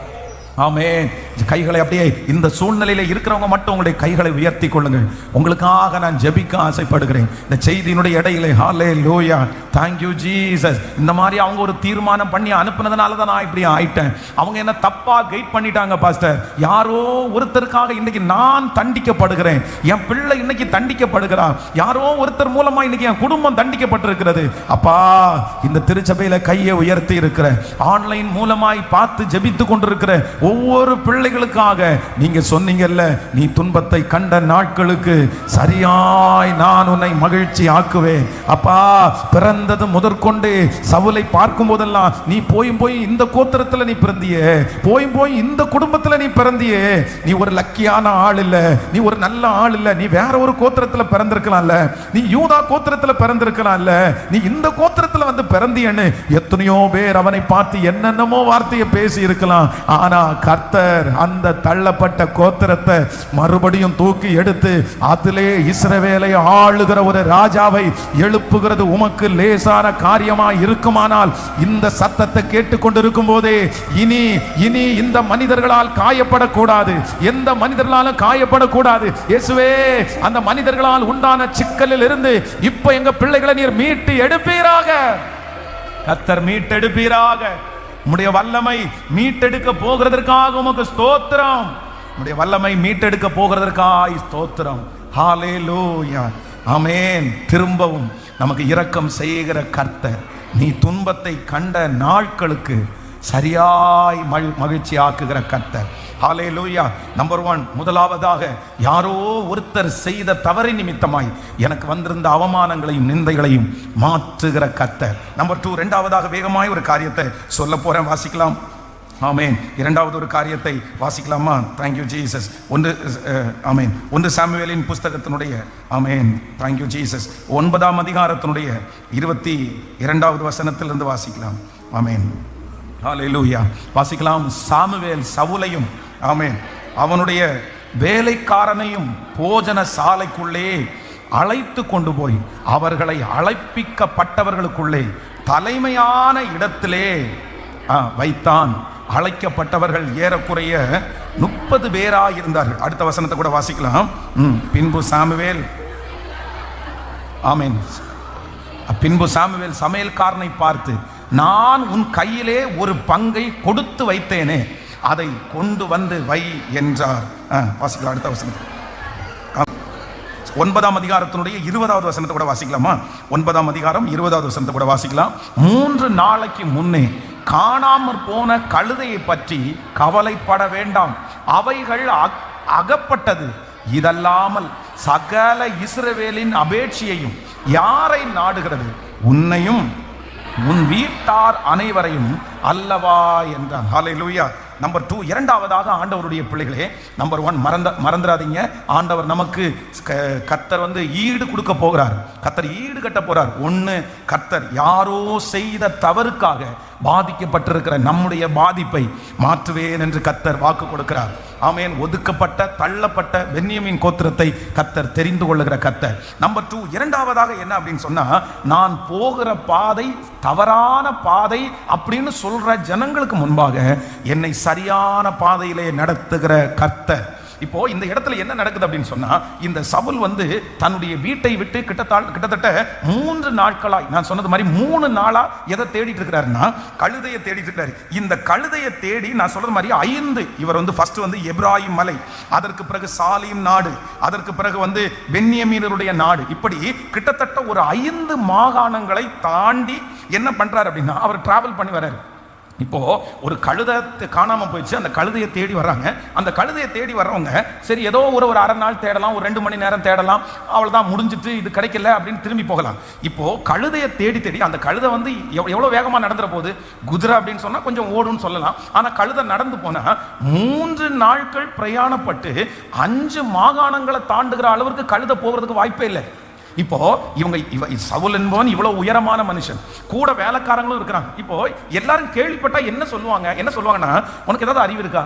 ஆமென். கைகளை அப்படியே இந்த சூழ்நிலையில இருக்கிறவங்க மட்டும் உங்களுடைய கைகளை உயர்த்தி கொள்ளுங்கள். உங்களுக்காக நான் ஜெபிக்க ஆசைப்படுகிறேன் இந்த செய்தியினுடைய இடையிலே. ஹல்லேலூயா. Thank you Jesus. இந்த மாதிரி அவங்க ஒரு தீர்மானம் பண்ணி அனுப்புனதுனால தான் நான் இப்படி ஆயிட்டேன். அவங்க என்ன தப்பா கைட் பண்ணிட்டாங்க பாஸ்டர். யாரோ ஒருத்தருக்காக இன்னைக்கு நான் தண்டிக்கப்படுகிறேன், என் பிள்ளை இன்னைக்கு தண்டிக்கப்படுகிறான், யாரோ ஒருத்தர் மூலமா இன்னைக்கு என் குடும்பம் தண்டிக்கப்பட்டிருக்கிறது. அப்பா, இந்த திருச்சபையில கையை உயர்த்தி இருக்கிற, ஆன்லைன் மூலமாய் பார்த்து ஜெபித்து கொண்டிருக்கிற ஒவ்வொரு பிள்ளைகளுக்காக நீங்க சொன்னீங்கல்ல, நீ துன்பத்தை கண்ட நாட்களுக்கு சரியாய் நான் உன்னை மகிழ்ச்சி ஆக்குவேன். அப்பா, பிறந்தது முதற்கொண்டு சவுலை பார்க்கும் போதெல்லாம் நீ போய் இந்த கோத்திரத்துல நீ பிறந்தியே, போய் இந்த குடும்பத்துல நீ பிறந்தியே, நீ ஒரு லக்கியான ஆள் இல்ல, நீ ஒரு நல்ல ஆள் இல்ல, நீ வேற ஒரு கோத்திரத்துல பிறந்திருக்கலாம்ல, நீ யூதா கோத்திரத்துல பிறந்திருக்கலாம்ல, நீ இந்த கோத்திரத்துல பிறந்தியன்னு எத்தனையோ பேர் அவனை பார்த்து என்னென்னமோ வார்த்தையை பேசி இருக்கலாம். ஆனா கர்த்தர் அந்த தள்ளப்பட்ட கோத்திரத்தை மறுபடியும் தூக்கி எடுத்து அதிலே இஸ்ரவேலை ஆளுகிற ஒரு ராஜாவை எழுப்புகிறது உமக்கு லேசான காரியமா இருக்குமானால், இந்த சத்தத்தை கேட்டுக்கொண்டிருக்கும் போதே இனி இந்த மனிதர்களால் காயப்படக்கூடாது, எந்த மனிதர்களாலும் காயப்படக்கூடாது. இயேசுவே, அந்த மனிதர்களால் உண்டான சிக்கலில் இருந்து இப்ப எங்க பிள்ளைகளை நீர் மீட்டு எடுப்பீராக. கர்த்தர் மீட்டெடுப்பீராக. உம்முடைய வல்லமை மீட்டெடுக்க போகிறதற்காக உமக்கு ஸ்தோத்திரம். உம்முடைய வல்லமை மீட்டெடுக்க போகிறதற்காக ஸ்தோத்திரம். ஹல்லேலூயா. ஆமென். திரும்பவும் நமக்கு இரக்கம் செய்கிற கர்த்தர், நீ துன்பத்தை கண்ட நாட்களுக்கு சரியாய் மகிழ்ச்சி ஆக்குகிற கர்த்தர். ஹல்லேலூயா. நம்பர் 1, முதலாவதாக யாரோ ஒருத்தர் செய்த தவறின் நிமித்தமாய் எனக்கு வந்திருந்த அவமானங்களையும் நிந்தைகளையும் மாற்றுகிற கர்த்தர். நம்பர் 2, இரண்டாவதாக வேகமாய் ஒரு காரியத்தை சொல்ல போறேன், வாசிக்கலாம். ஆமேன். இரண்டாவது ஒரு காரியத்தை வாசிக்கலாமா? Thank you Jesus. ஆமேன். 1 சாமுவேலின் புஸ்தகத்தினுடைய ஆமேன் தேங்க்யூ ஜீசஸ் 9ஆம் அதிகாரத்தினுடைய 22வது வசனத்திலிருந்து வாசிக்கலாம். ஆமேன். ஹல்லேலூயா. வாசிக்கலாம். சாமுவேல் சவுலையும் ஆமேன் அவனுடைய வேலைக்காரனையும் போஜன சாலைக்குள்ளே அழைத்து கொண்டு போய் அவர்களை அழைப்பிக்கப்பட்டவர்களுக்குள்ளே தலைமையான இடத்திலே வைத்தான். அழைக்கப்பட்டவர்கள் ஏறக்குறைய 30 பேராக இருந்தார்கள். அடுத்த வசனத்தை கூட வாசிக்கலாம். பின்பு சாமுவேல் ஆமேன் பின்பு சாமுவேல் சமையல்காரனை பார்த்து, நான் உன் கையிலே ஒரு பங்கை கொடுத்து வைத்தேனே, அதை கொண்டு வந்து வை என்றார். வாசிக்கலாம் அடுத்த வசனத்தை. 9ஆம் அதிகாரத்தினுடைய 20வது வசனத்தை கூட வாசிக்கலாமா? 9ஆம் அதிகாரம் 20வது வசனத்தை கூட வாசிக்கலாம். 3 நாளைக்கு முன்னே காணாமற் போன கழுதையை பற்றி கவலைப்பட வேண்டாம், அவைகள் அகப்பட்டது. இதல்லாமல் சகல இஸ்ரவேலின் அபேட்சியையும் யாரை நாடுகிறது? உன்னையும் உன் வீட்டார் அனைவரையும் அல்லவா என்றான். ஹல்லேலூயா. நம்பர் 2, இரண்டாவதாக ஆண்டவருடைய பிள்ளைகளே, நம்பர் 1 மறந்துடாதீங்க. ஆண்டவர் நமக்கு கர்த்தர் ஈடு கொடுக்க போகிறார். கர்த்தர் ஈடு கட்ட போறார். 1, கர்த்தர் யாரோ செய்த தவறுக்காக பாதிக்கப்பட்டிருக்கிற நம்முடைய பாதிப்பை மாற்றுவேன் என்று கர்த்தர் வாக்கு கொடுக்கிறார். ஆமேன். ஒதுக்கப்பட்ட தள்ளப்பட்ட பென்யமீன் கோத்திரத்தை கர்த்தர் தெரிந்து கொள்ளுகிற கர்த்தர். நம்பர் 2, இரண்டாவதாக என்ன அப்படின்னு சொன்னா, நான் போகிற பாதை தவறான பாதை அப்படின்னு சொல்ற ஜனங்களுக்கு முன்பாக என்னை சரியான பாதையிலே நடத்துகிற கர்த்தர். இப்போ இந்த இடத்துல என்ன நடக்குது அப்படின்னு சொன்னா, இந்த சவுல் தன்னுடைய வீட்டை விட்டு கிட்டத்தட்ட 3 நாட்களாய், நான் சொன்னது மாதிரி 3 நாளா எதை தேடிட்டு இருக்கிறாருன்னா, கழுதையை தேடிட்டு இருக்கிறாரு. இந்த கழுதையை தேடி நான் சொல்றது மாதிரி 5 இவர் ஃபர்ஸ்ட் எப்ராயிம் மலை, அதற்கு பிறகு சாலீம் நாடு, அதற்கு பிறகு பென்யமீனருடைய நாடு, இப்படி கிட்டத்தட்ட ஒரு 5 மாகாணங்களை தாண்டி என்ன பண்றாரு அப்படின்னா அவர் டிராவல் பண்ணி வர்றாரு. இப்போ ஒரு கழுதை காணாம போயிடுச்சு, அந்த கழுதையை தேடி வர்றாங்க. அந்த கழுதையை தேடி வர்றவங்க சரி ஏதோ ஒரு அரை நாள் தேடலாம், ஒரு 2 மணி நேரம் தேடலாம், அவ்வளவுதான் முடிஞ்சிட்டு இது கிடைக்கல அப்படின்னு திரும்பி போகலாம். இப்போ கழுதையை தேடி தேடி அந்த கழுதை எவ்வளவு வேகமா நடந்துற போகுது? குதிரை அப்படின்னு சொன்னா கொஞ்சம் ஓடுன்னு சொல்லலாம். ஆனா கழுதை நடந்து போனா 3 நாட்கள் பிரயாணப்பட்டு 5 மாகாணங்களை தாண்டுகிற அளவுக்கு கழுதை போகிறதுக்கு வாய்ப்பே இல்லை. இப்போ சவுல் என்பவன் இவ்வளவு உயரமான மனுஷன், கூட வேலைக்காரங்களும் இருக்கிறாங்க. இப்போ எல்லாரும் கேள்விப்பட்டா என்ன சொல்லுவாங்கன்னா, உனக்கு ஏதாவது அறிவு இருக்கா?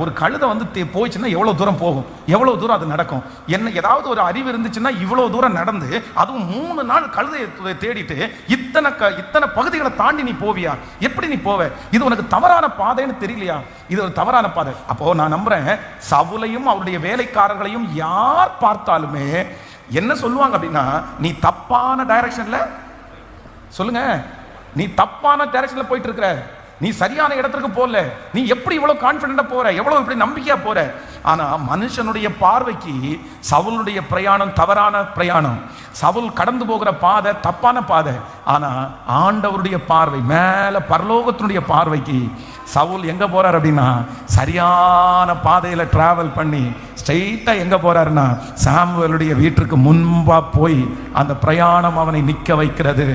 ஒரு கழுதை போயிடுச்சுன்னா எவ்வளவு தூரம் போகும், எவ்வளவு தூரம் அது நடக்கும், என்ன ஏதாவது ஒரு அறிவு இருந்துச்சுன்னா இவ்வளவு தூரம் நடந்து, அதுவும் 3 நாள் கழுதையை தேடிட்டு இத்தனை பகுதிகளை தாண்டி நீ போவியா? எப்படி நீ போவ? இது உனக்கு தவறான பாதைன்னு தெரியலையா? இது ஒரு தவறான பாதை. அப்போ நான் நம்புறேன், சவுலையும் அவருடைய வேலைக்காரர்களையும் யார் பார்த்தாலுமே என்ன சொல்லுவாங்க அப்படின்னா, நீ தப்பான டைரக்ஷன்ல, சொல்லுங்க, நீ தப்பான டைரக்ஷன்ல போயிட்டு இருக்கிற, நீ சரியான இடத்துக்கு போகல, நீ எப்படி இவ்வளவு கான்பிடண்டா போற, எவ்வளவு இப்படி நம்பிக்கையா போற. ஆனா மனுஷனுடைய பார்வைக்கு சவுலுடைய பிரயாணம் தவறான பிரயாணம், சவுல் கடந்து போகிற பாதை தப்பான பாதை. ஆனா ஆண்டவருடைய பார்வை, மேல பரலோகத்தினுடைய பார்வைக்கு சவுல் எங்க போறார் அப்படின்னா, சரியான பாதையில டிராவல் பண்ணி ஸ்ட்ரெயிட்டா எங்க போறாருன்னா சாமுவேலுடைய வீட்டுக்கு முன்பா போய் அந்த பிரயாணம் அவனை நிற்க வைக்கிறது.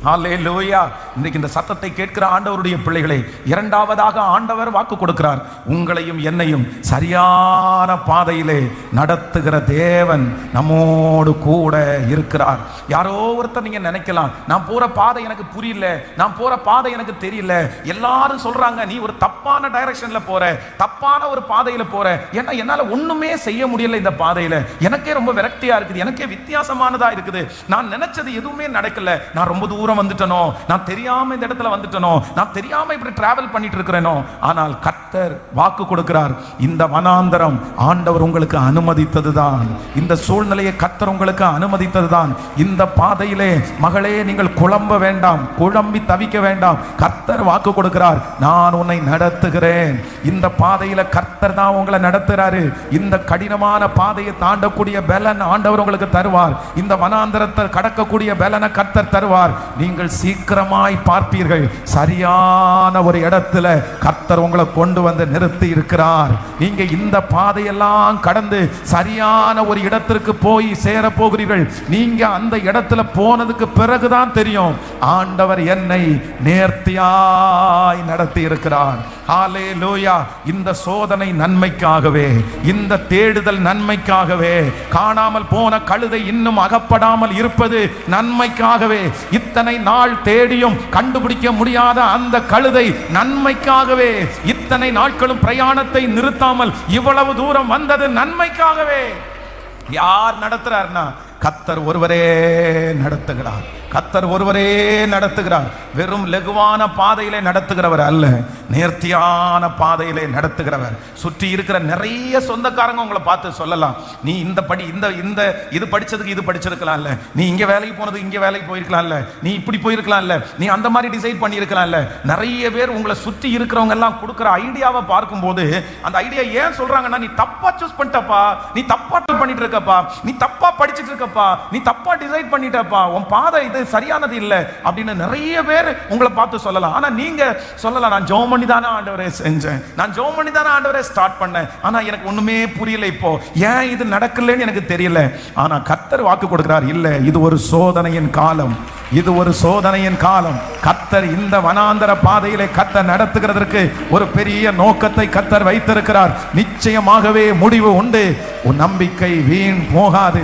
ஹல்லேலூயா. இன்றைக்கு இந்த சத்தத்தை கேட்கிற ஆண்டவருடைய பிள்ளைகளே, இரண்டாவதாக ஆண்டவர் வாக்கு கொடுக்கிறார், உங்களையும் என்னையும் சரியான பாதையிலே நடத்துகிற தேவன் நம்மோடு கூட இருக்கிறார். யாரோ ஒருத்தர் நீங்க நினைக்கலாம், நான் போற பாதை எனக்கு புரியல, நான் போற பாதை எனக்கு தெரியல, எல்லாரும் சொல்றாங்க நீ ஒரு தப்பான டைரக்ஷன்ல போற, தப்பான ஒரு பாதையில போற, ஏன்னா என்னால ஒண்ணுமே செய்ய முடியல இந்த பாதையில, எனக்கே ரொம்ப விரக்தியா இருக்குது, எனக்கே வித்தியாசமானதா இருக்குது, நான் நினைச்சது எதுவுமே நடக்கல, நான் ரொம்ப தூரம் வந்துட்டனோ, நான் தெரியாம இந்த இடத்துல வந்துட்டனோ, நான் தெரியாம இப்படி டிராவல் பண்ணிட்டு இருக்கிறேனோ. ஆனால் கர்த்தர் வாக்கு கொடுக்கிறார், இந்த வனாந்தரம் ஆண்டவர் உங்களுக்கு அனுமதித்ததுதான், இந்த சூழ்நிலையை கர்த்தர் உங்களுக்கு அனுமதித்ததுதான். இந்த பாதையிலே மகளே நீங்கள் குழம்ப வேண்டாம், குழம்பி தவிக்க வேண்டாம். கர்த்தர் வாக்கு கொடுக்கிறார், நான் உன்னை நடத்துகிறேன். இந்த பாதையில கர்த்தர் தான் உங்களை நடத்துறாரு. இந்த கடினமான பாதையை தாண்டக்கூடிய பலன் ஆண்டவர் உங்களுக்கு தருவார். இந்த வனாந்தரத்தை கடக்கக்கூடிய பலனை கர்த்தர் தருவார். நீங்கள் சீக்கிரமாய் பார்ப்பீர்கள். சரியான ஒரு இடத்துல கர்த்தர் உங்களை கொண்டு வந்து நிறுத்தி இருக்கிறார். நீங்க இந்த பாதையெல்லாம் கடந்து சரியான ஒரு இடத்திற்கு போய் சேர போகிறீர்கள். நீங்க அந்த இடத்துல போனதுக்கு பிறகுதான் தெரியும், ஆண்டவர் என்னை நேர்த்தியாய் நடத்தி இருக்கிறார். ஹல்லேலூயா. இந்த சோதனை நன்மைக்காகவே, இந்த தேடுதல் நன்மைக்காகவே, காணாமல் போன கழுதை இன்னும் அகப்படாமல் இருப்பது நன்மைக்காகவே, இத்தனை நாள் தேடியும் கண்டுபிடிக்க முடியாத அந்த கழுதை நன்மைக்காகவே, இத்தனை நாட்களும் பிரயாணத்தை நிறுத்தாமல் இவ்வளவு தூரம் வந்தது நன்மைக்காகவே. யார் நடத்துறார்னா கர்த்தர் ஒருவரே நடத்துகிறார். கர்த்தர் ஒருவரே நடத்துகிறார். வெறும் லகுவான பாதையிலே நடத்துகிறவர் அல்ல, நேர்த்தியான பாதையிலே நடத்துகிறவர். சுற்றி இருக்கிற நிறைய சொந்தக்காரங்க உங்களை பார்த்து சொல்லலாம், நீ இந்த படி இந்த இது படிச்சதுக்கு இது படிச்சிருக்கலாம்ல, நீ இங்க வேலைக்கு போனது இங்க வேலைக்கு போயிருக்கலாம்ல, நீ இப்படி போயிருக்கலாம்ல, நீ அந்த மாதிரி டிசைட் பண்ணியிருக்கலாம்ல. நிறைய பேர் உங்களை சுற்றி இருக்கிறவங்க எல்லாம் கொடுக்குற ஐடியாவை பார்க்கும்போது அந்த ஐடியா ஏன் சொல்றாங்கன்னா, நீ தப்பா சூஸ் பண்ணிட்டப்பா, நீ தப்பா பண்ணிட்டு இருக்கப்பா, நீ தப்பா படிச்சுட்டு இருக்கப்பா, நீ தப்பா டிசைட் பண்ணிட்டப்பா, உன் பாதை இது சரியானது இல்லை அப்படின்னு நிறைய பேர் உங்களை பார்த்து சொல்லலாம். ஆனா நீங்க சொல்லலாம், நான் ஜெபம் பண்ணி தானே ஆண்டவரே செஞ்சேன், நான் ஜெபம் பண்ணி தானே ஆண்டவரே ஸ்டார்ட் பண்ணேன், ஆனா எனக்கு ஒண்ணுமே புரியல, இப்போ ஏன் இது நடக்கலன்னு எனக்கு தெரியல. ஆனா கர்த்தர் வாக்கு கொடுக்கிறார், இல்ல இது ஒரு சோதனையின் காலம், இது ஒரு சோதனையின் காலம். கர்த்தர் இந்த வனாந்தர பாதையிலே கர்த்தர் நடத்துகிறதற்கு ஒரு பெரிய நோக்கத்தை கர்த்தர் வைத்திருக்கிறார். நிச்சயமாகவே முடிவு உண்டு. உன் நம்பிக்கை வீண் போகாது.